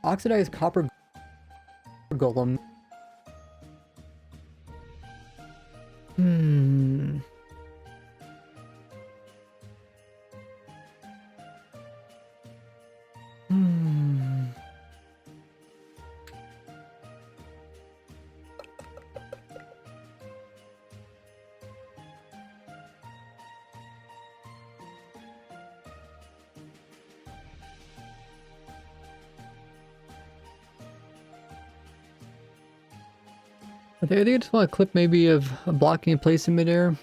oxidized copper golem. I think I just want a clip maybe of blocking in place in midair.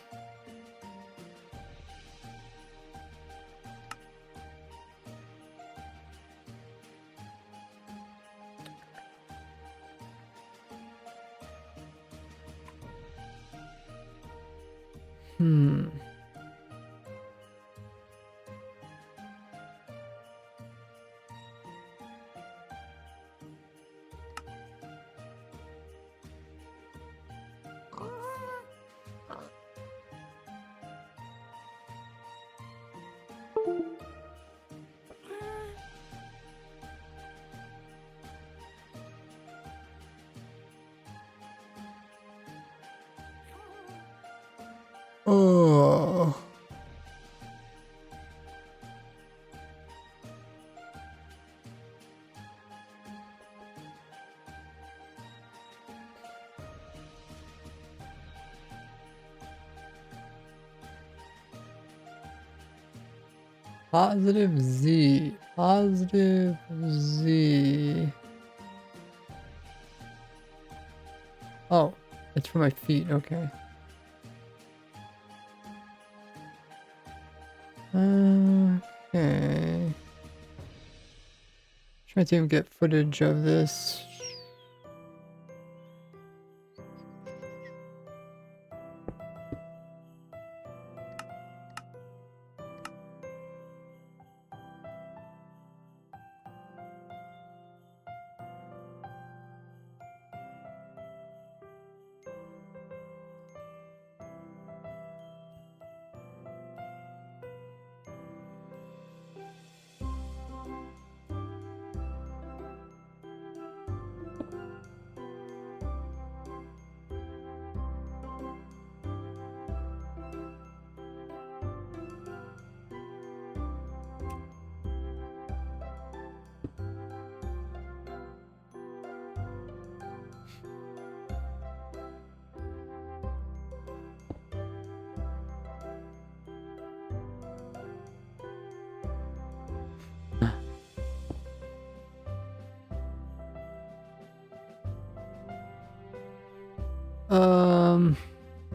Oh. Positive Z. Positive Z. Oh, it's for my feet. Okay. Okay. Trying to see if we can get footage of this.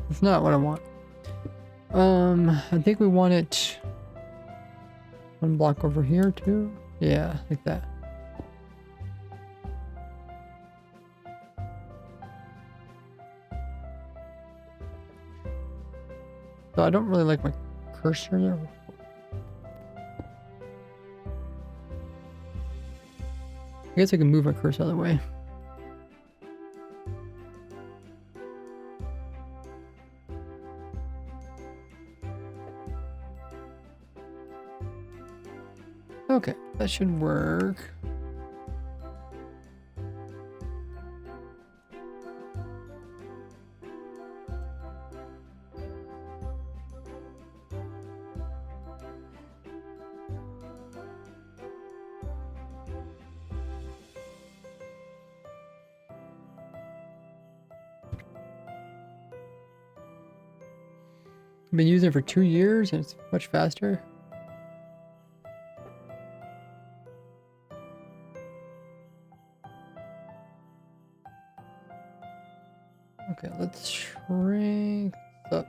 It's not what I want. I think we want it one block over here too. Yeah, like that. So I don't really like my cursor there. I guess I can move my cursor out of the way. Okay, that should work. I've been using it for 2 years and it's much faster. Okay, let's shrink this up.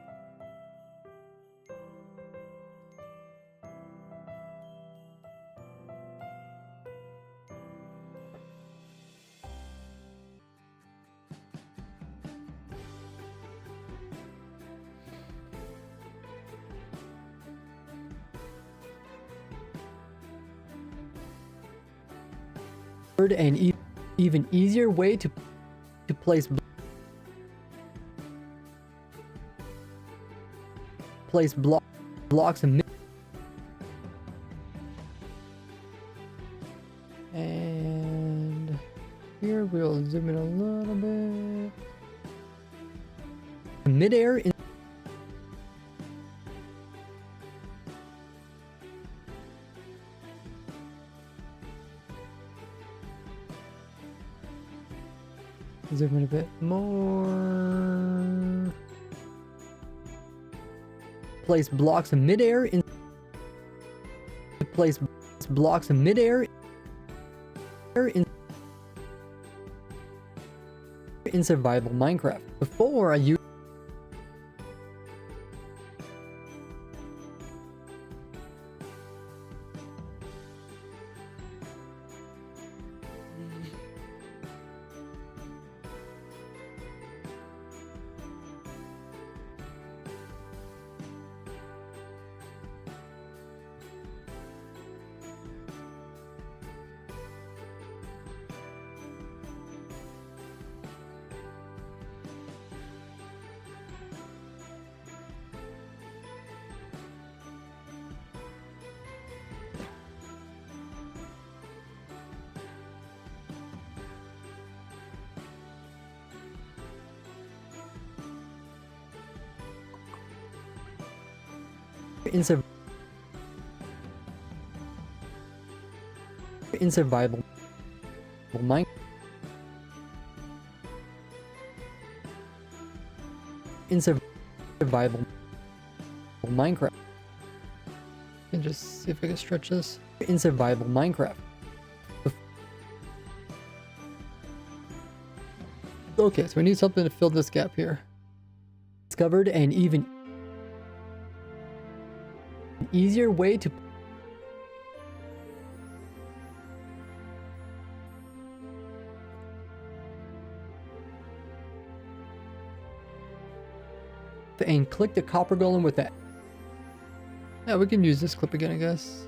An even easier way to place blocks and here we'll zoom in a little bit. Midair in zoom in a bit more. Place blocks in midair in place blocks in midair in survival Minecraft. Before I used in survival Minecraft. In survival Minecraft. And just see if I can stretch this. In survival Minecraft. Okay, so we need something to fill this gap here. Discovered an even easier way to and click the copper golem with that. Yeah, we can use this clip again, I guess.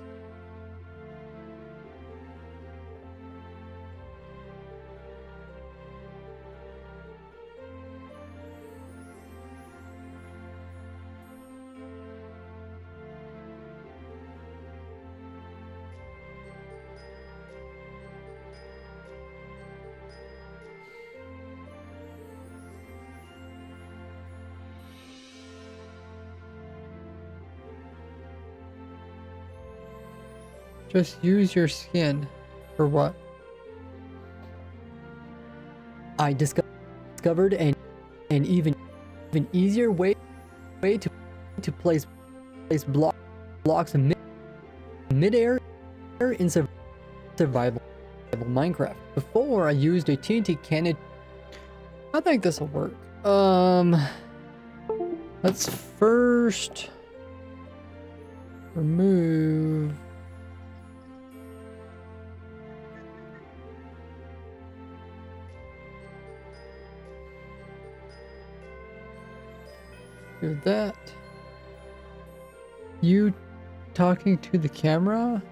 Just use your skin. For what? I discovered an even easier way to place blocks in mid-air in survival Minecraft. Before, I used a TNT cannon. I think this will work. Let's first remove do that. You talking to the camera?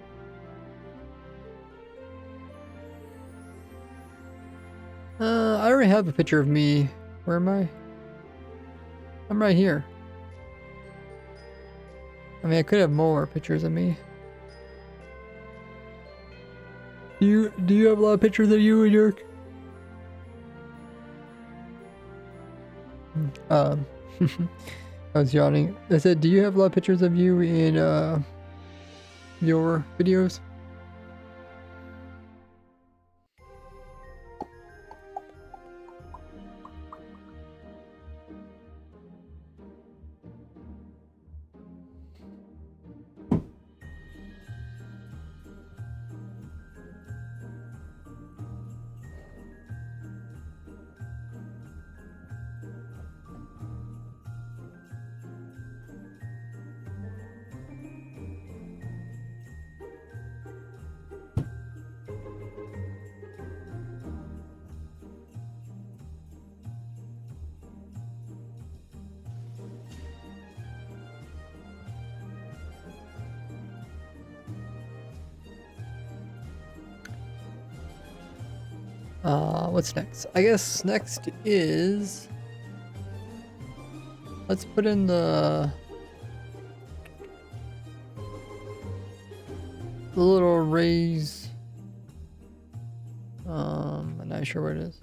I already have a picture of me. Where am I? I'm right here. I mean, I could have more pictures of me. Do you have a lot of pictures of you, York? I was yawning. I said, do you have a lot of pictures of you in your videos? What's next? I guess next is... Let's put in the little raise. I'm not sure where it is.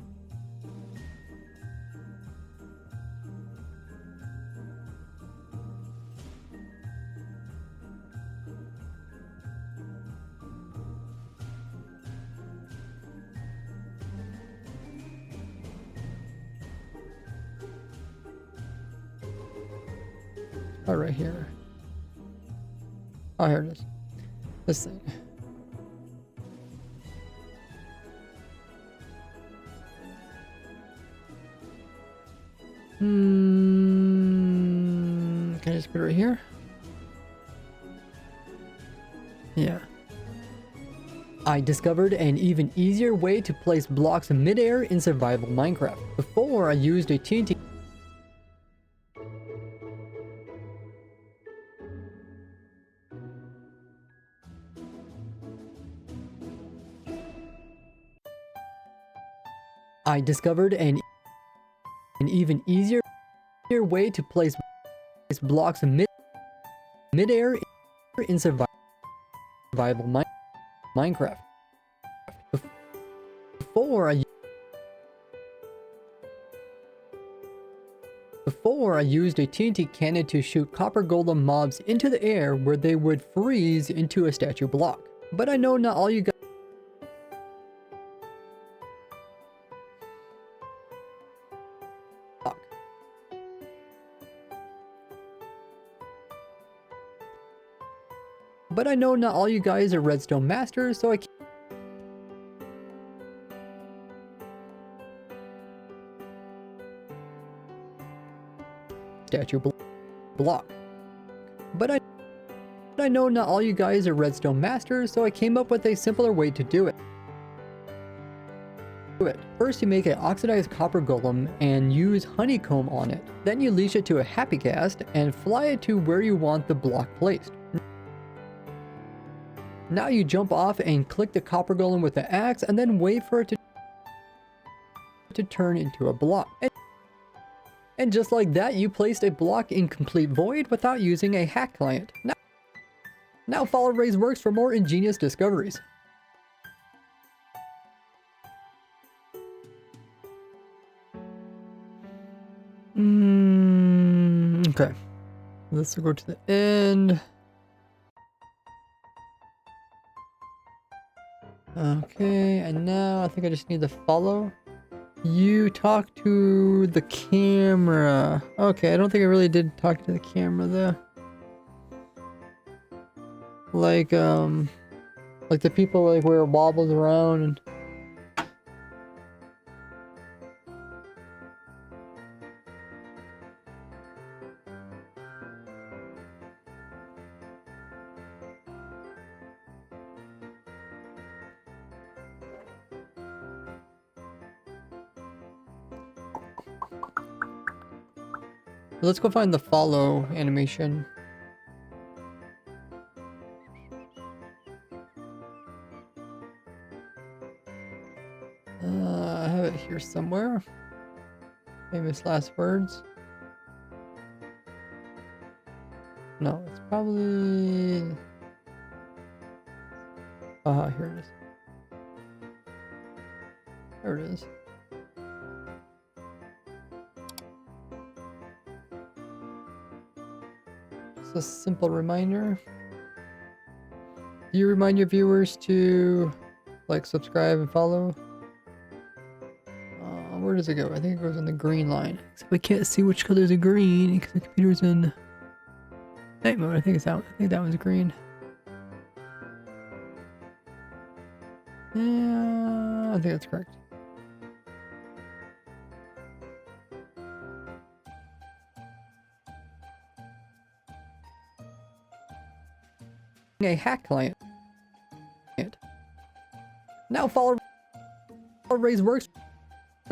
Oh, right here. Oh, here it is. This thing. Can I just put it right here? Yeah. I discovered an even easier way to place blocks in midair in survival Minecraft. Before, I used a TNT. I discovered an even easier way to place blocks in midair in survival Minecraft. Before I used a TNT cannon to shoot copper golem mobs into the air where they would freeze into a statue block. But I know not all you guys. But I know not all you guys are redstone masters, so I can't. Statue block. But I know not all you guys are redstone masters, so I came up with a simpler way to do it. First, you make an oxidized copper golem and use honeycomb on it. Then you leash it to a happy cast and fly it to where you want the block placed. Now you jump off and click the copper golem with the axe and then wait for it to turn into a block. And just like that, you placed a block in complete void without using a hack client. Now follow Ray's works for more ingenious discoveries. Okay. Let's go to the end. Okay, and now I think I just need to follow. You talk to the camera. Okay, I don't think I really did talk to the camera though. Like the people like where it wobbles around and let's go find the follow animation. I have it here somewhere. Famous last words. No, it's probably... here it is. There it is. Just a simple reminder. Do you remind your viewers to like, subscribe, and follow? Where does it go? I think it goes on the green line. Except we can't see which color is green because the computer's in night mode. I think it's out. I think that one's green. Yeah, I think that's correct. A hack client. Now follow Ray's works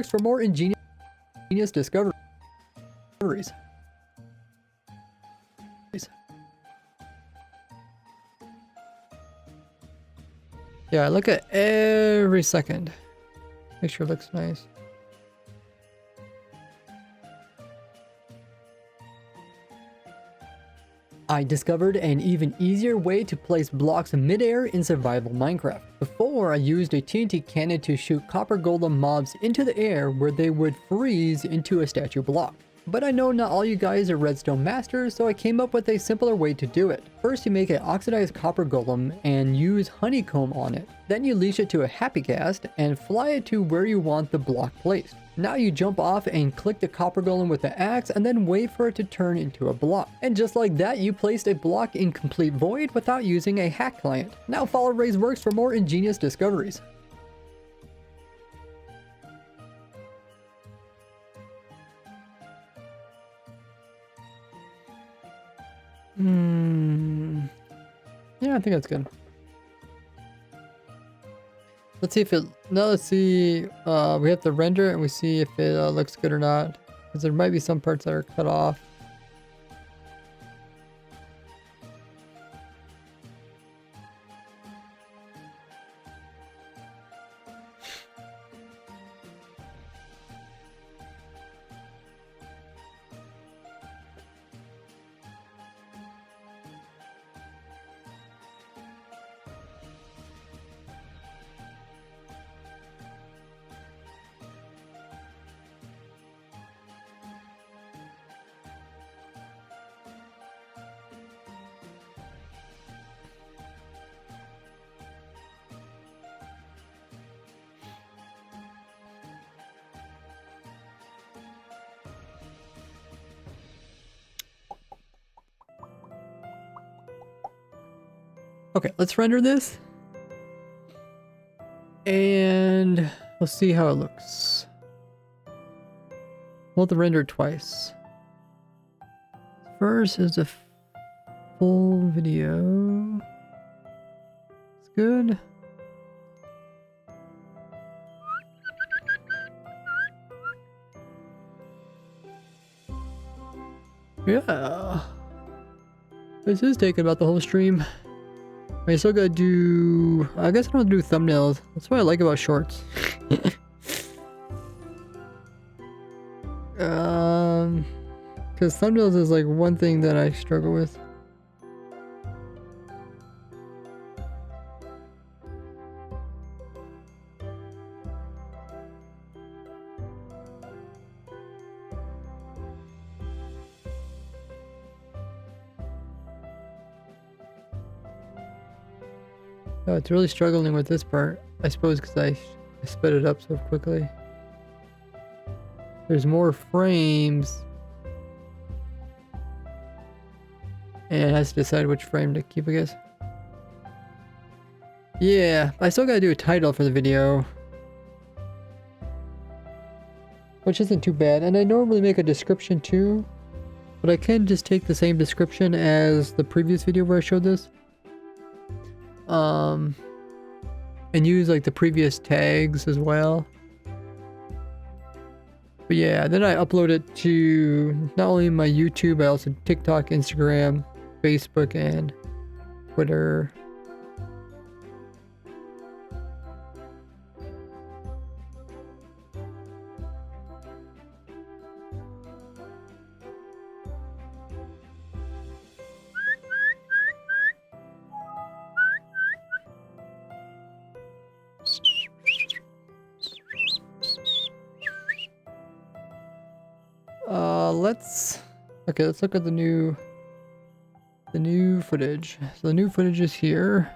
for more ingenious discoveries. Yeah, I look at every second. Make sure it looks nice. I discovered an even easier way to place blocks mid-air in survival Minecraft. Before, I used a TNT cannon to shoot copper golem mobs into the air where they would freeze into a statue block. But I know not all you guys are redstone masters, so I came up with a simpler way to do it. First, you make an oxidized copper golem and use honeycomb on it. Then you leash it to a happy cast and fly it to where you want the block placed. Now you jump off and click the copper golem with the axe and then wait for it to turn into a block. And just like that, you placed a block in complete void without using a hack client. Now follow Ray's works for more ingenious discoveries. Yeah, I think that's good. Let's see if it... Now let's see... we have to render it and we see if it looks good or not. Because there might be some parts that are cut off. Okay, let's render this. And we'll see how it looks. We'll have to render it twice. First is a full video. It's good. Yeah. This is taking about the whole stream. I still gotta do... I guess I don't have to do thumbnails. That's what I like about shorts. Because thumbnails is like one thing that I struggle with. Oh, it's really struggling with this part, I suppose, because I sped it up so quickly. There's more frames. And it has to decide which frame to keep, I guess. Yeah, I still gotta do a title for the video. Which isn't too bad, and I normally make a description too. But I can just take the same description as the previous video where I showed this. And use like the previous tags as well. But yeah, then I upload it to not only my YouTube, I also TikTok, Instagram, Facebook, and Twitter. Let's look at the new footage. So the new footage is here.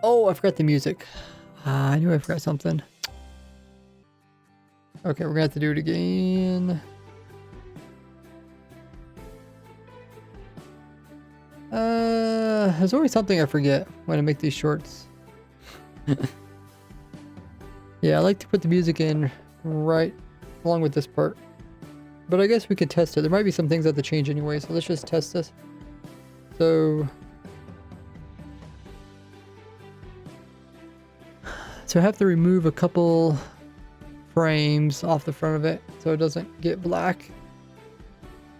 Oh, I forgot the music. I knew I forgot something. Okay, we're gonna have to do it again. There's always something I forget when I make these shorts. Yeah, I like to put the music in right along with this part. But I guess we could test it. There might be some things I have to change anyway, so let's just test this. So I have to remove a couple frames off the front of it so it doesn't get black.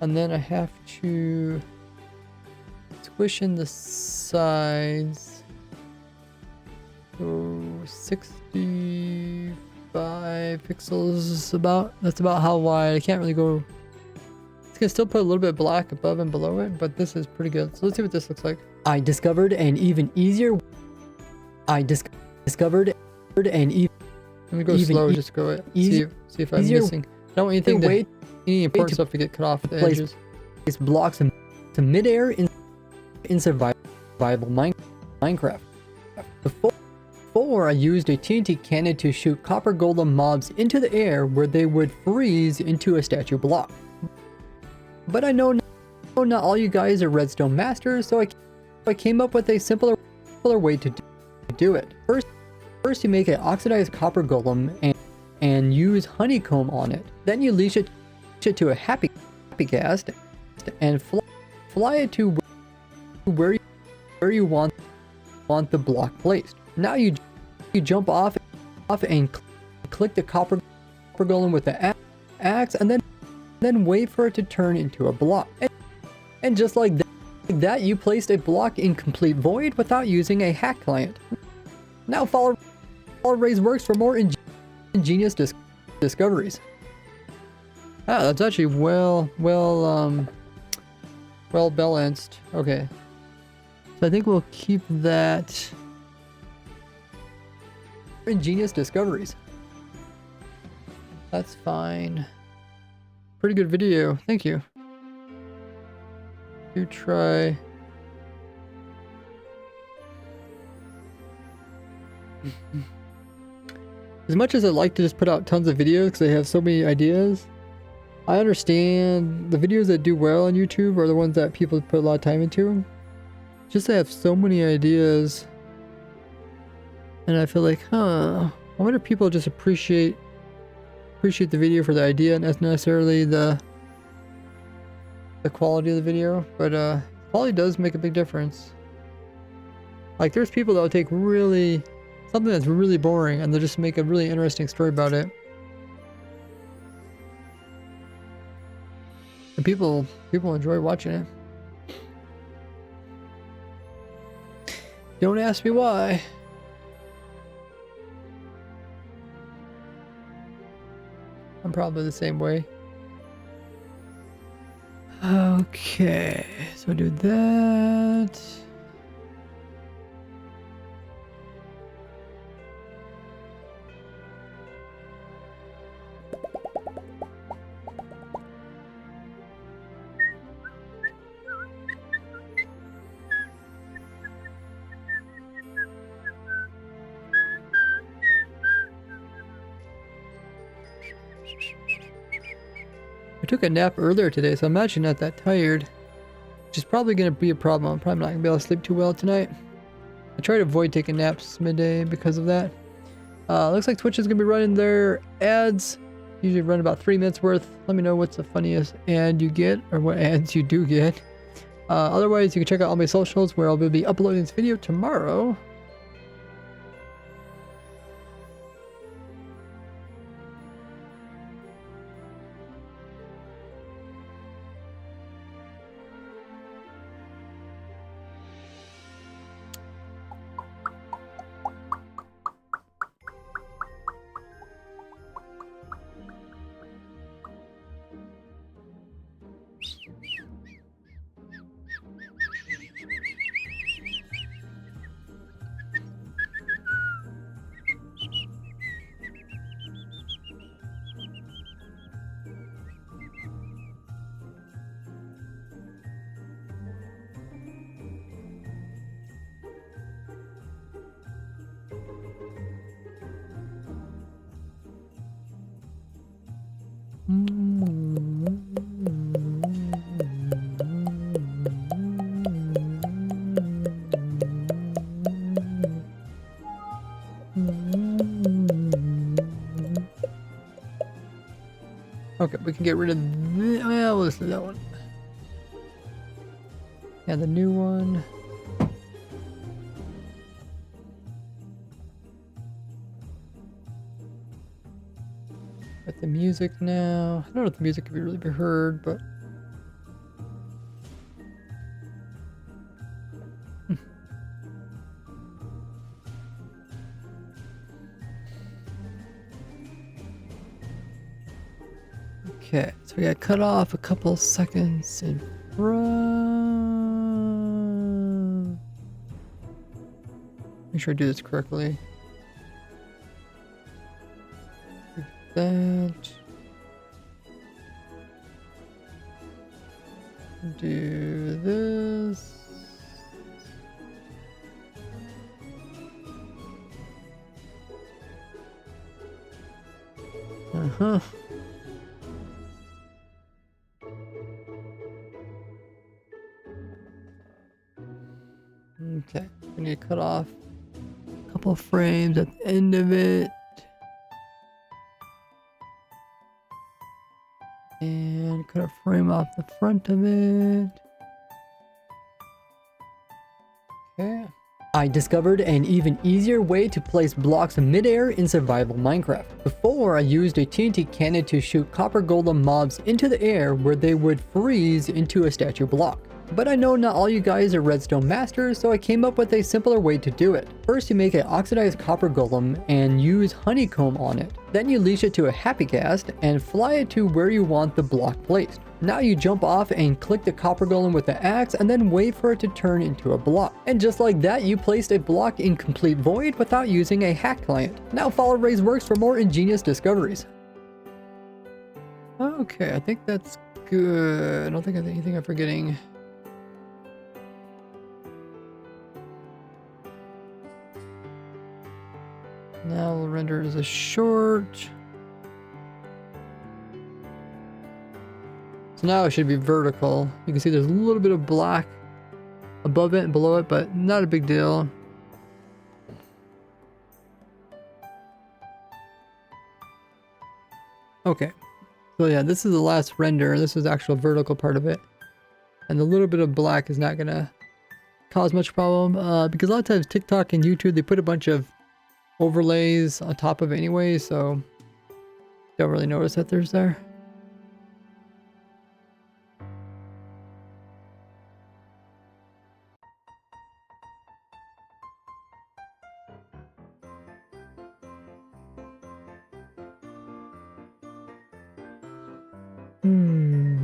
And then I have to squish in the sides. So 65 pixels about. That's about how wide. I can't really go. It's gonna still put a little bit black above and below it, but this is pretty good. So let's see what this looks like. I discovered an even easier. Discovered an even. Let me go slow. Just go it. See if I'm missing. I don't want anything to, any important stuff to get cut off at the edges. Place blocks in midair in survival Minecraft. Before I used a TNT cannon to shoot copper golem mobs into the air where they would freeze into a statue block. But I know not all you guys are redstone masters, so I came up with a simpler way to do it. First you make an oxidized copper golem and use honeycomb on it. Then you leash it to a happy cast and fly it to where you want the block placed. Now you jump off and click the copper golem with the axe, and then wait for it to turn into a block. And just like that, you placed a block in complete void without using a hack client. Now follow Ray's works for more ingenious discoveries. Ah, that's actually well balanced. Okay, so I think we'll keep that. Ingenious discoveries. That's fine. Pretty good video. Thank you. Do try. As much as I like to just put out tons of videos because I have so many ideas, I understand the videos that do well on YouTube are the ones that people put a lot of time into. Just I have so many ideas. And I feel like, I wonder if people just appreciate the video for the idea, not necessarily the quality of the video. But quality does make a big difference. Like there's people that will take really something that's really boring and they'll just make a really interesting story about it. And people enjoy watching it. Don't ask me why. I'm probably the same way. Okay, so do that. I took a nap earlier today, so I'm actually not that tired. Which is probably going to be a problem. I'm probably not going to be able to sleep too well tonight. I try to avoid taking naps midday because of that. Looks like Twitch is going to be running their ads. Usually run about 3 minutes worth. Let me know what's the funniest ad you get, or what ads you do get. Otherwise, you can check out all my socials where I'll be uploading this video tomorrow. Okay, we can get rid of this. Well, let's do that one. Yeah, the new one. With the music now. I don't know if the music can really be heard, but... Okay, so we got cut off a couple seconds in front. Make sure I do this correctly. That. Do this. Uh-huh. Okay, we need to cut off a couple of frames at the end of it. And cut a frame off the front of it. Okay. I discovered an even easier way to place blocks midair in survival Minecraft. Before, I used a TNT cannon to shoot copper golem mobs into the air where they would freeze into a statue block. But I know not all you guys are redstone masters, so I came up with a simpler way to do it. First, you make an oxidized copper golem and use honeycomb on it. Then you leash it to a happy cast and fly it to where you want the block placed. Now you jump off and click the copper golem with the axe and then wait for it to turn into a block. And just like that, you placed a block in complete void without using a hack client. Now follow Ray's works for more ingenious discoveries. Okay, I think that's good. I don't think anything I'm forgetting. Now we'll render as a short. So now it should be vertical. You can see there's a little bit of black above it and below it, but not a big deal. Okay. So yeah, this is the last render. This is the actual vertical part of it. And the little bit of black is not gonna cause much problem because a lot of times TikTok and YouTube, they put a bunch of overlays on top of it anyway, so don't really notice that there's there.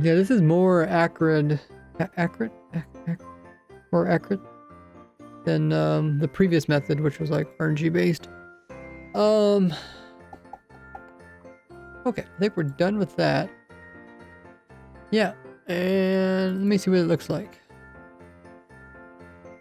Yeah, this is more accurate, more accurate than the previous method, which was like RNG based. Okay, I think we're done with that. Yeah, and let me see what it looks like.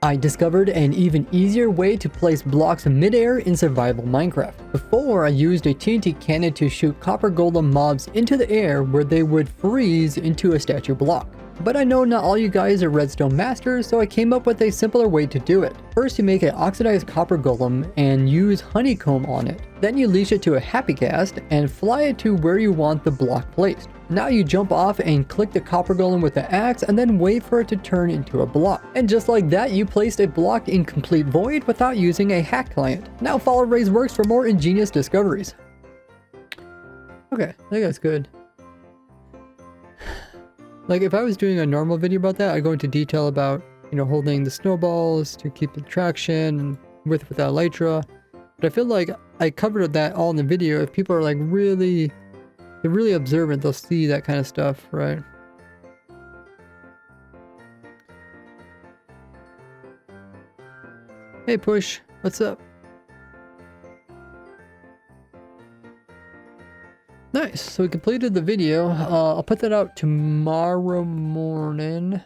I discovered an even easier way to place blocks midair in survival Minecraft. Before, I used a TNT cannon to shoot copper golem mobs into the air where they would freeze into a statue block. But I know not all you guys are redstone masters, so I came up with a simpler way to do it. First, you make an oxidized copper golem and use honeycomb on it. Then you leash it to a happy cast and fly it to where you want the block placed. Now you jump off and click the copper golem with the axe and then wait for it to turn into a block. And just like that, you placed a block in complete void without using a hack client. Now follow Ray's works for more ingenious discoveries. Okay, I think that's good. Like if I was doing a normal video about that, I'd go into detail about, you know, holding the snowballs to keep the traction and with without elytra. But I feel like I covered that all in the video. If people are like they're really observant, they'll see that kind of stuff, right? Hey Push, what's up? Nice, so we completed the video. I'll put that out tomorrow morning,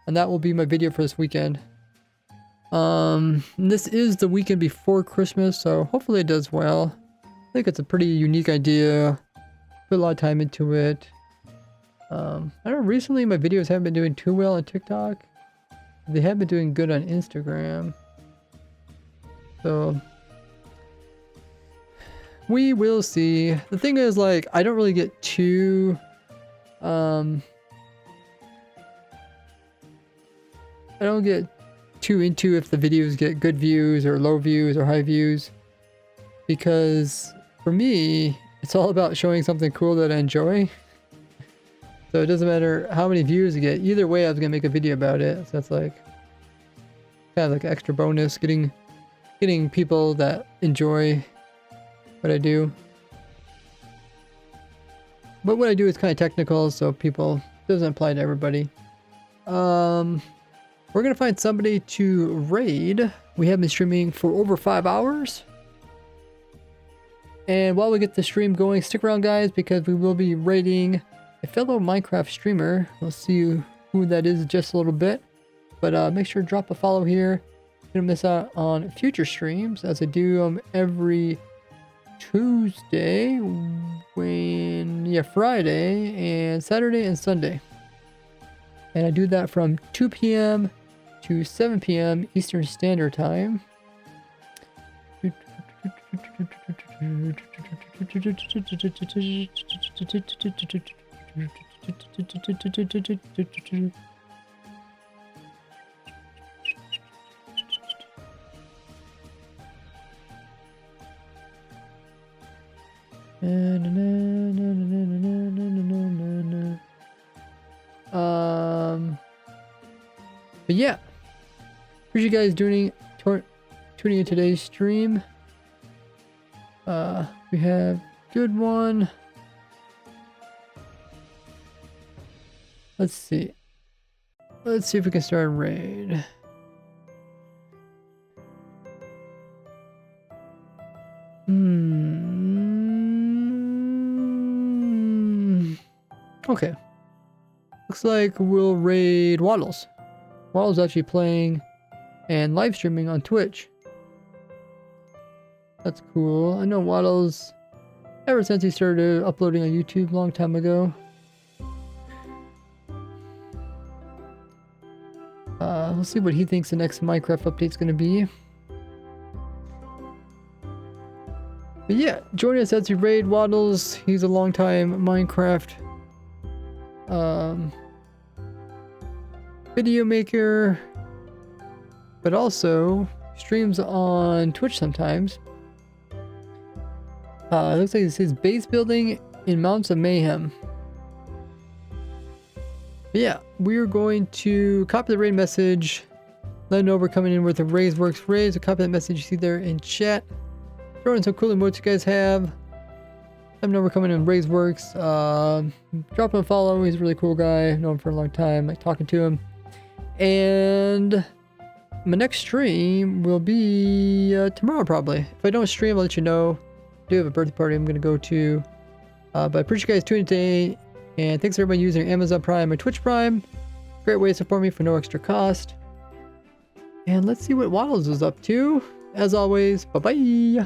and that will be my video for this weekend. This is the weekend before Christmas, so hopefully it does well. I think it's a pretty unique idea. Put a lot of time into it. I don't know, recently my videos haven't been doing too well on TikTok. They have been doing good on Instagram. So we will see. The thing is, like, I don't really get too I don't get too into if the videos get good views or low views or high views, because for me it's all about showing something cool that I enjoy. So it doesn't matter how many views you get. Either way, I was gonna make a video about it. So that's like kind of like extra bonus, getting people that enjoy what I do. But what I do is kind of technical, so people doesn't apply to everybody. We're gonna find somebody to raid. We have been streaming for over 5 hours. And while we get the stream going, stick around guys, because we will be raiding a fellow Minecraft streamer. We'll see who that is in just a little bit. But make sure to drop a follow here. You're gonna miss out on future streams, as I do them every Tuesday, Friday, and Saturday and Sunday. And I do that from 2 p.m. to 7 p.m. Eastern Standard Time. But yeah, appreciate you guys tuning in today's stream. We have good one. Let's see if we can start a raid. Okay. Looks like we'll raid Waddles. Waddles actually playing and live streaming on Twitch. That's cool. I know Waddles ever since he started uploading on YouTube a long time ago. We'll see what he thinks the next Minecraft update's gonna be. But yeah, join us as we raid Waddles. He's a long-time Minecraft video maker. but also streams on Twitch sometimes. It looks like this is base building in Mountains of Mayhem. But yeah, we're going to copy the raid message. Let them know we're coming in with a Raise Works raid. So copy that message you see there in chat. Throw in some cool emotes you guys have. Let them know we're coming in with Raise Works. Drop him a follow. He's a really cool guy. I've known him for a long time. Like talking to him. And my next stream will be tomorrow probably. If I don't stream, I'll let you know. I do have a birthday party I'm going to go to. But I appreciate you guys tuning in today. And thanks everybody using Amazon Prime or Twitch Prime. Great way to support me for no extra cost. And let's see what Waddles is up to. As always, bye-bye.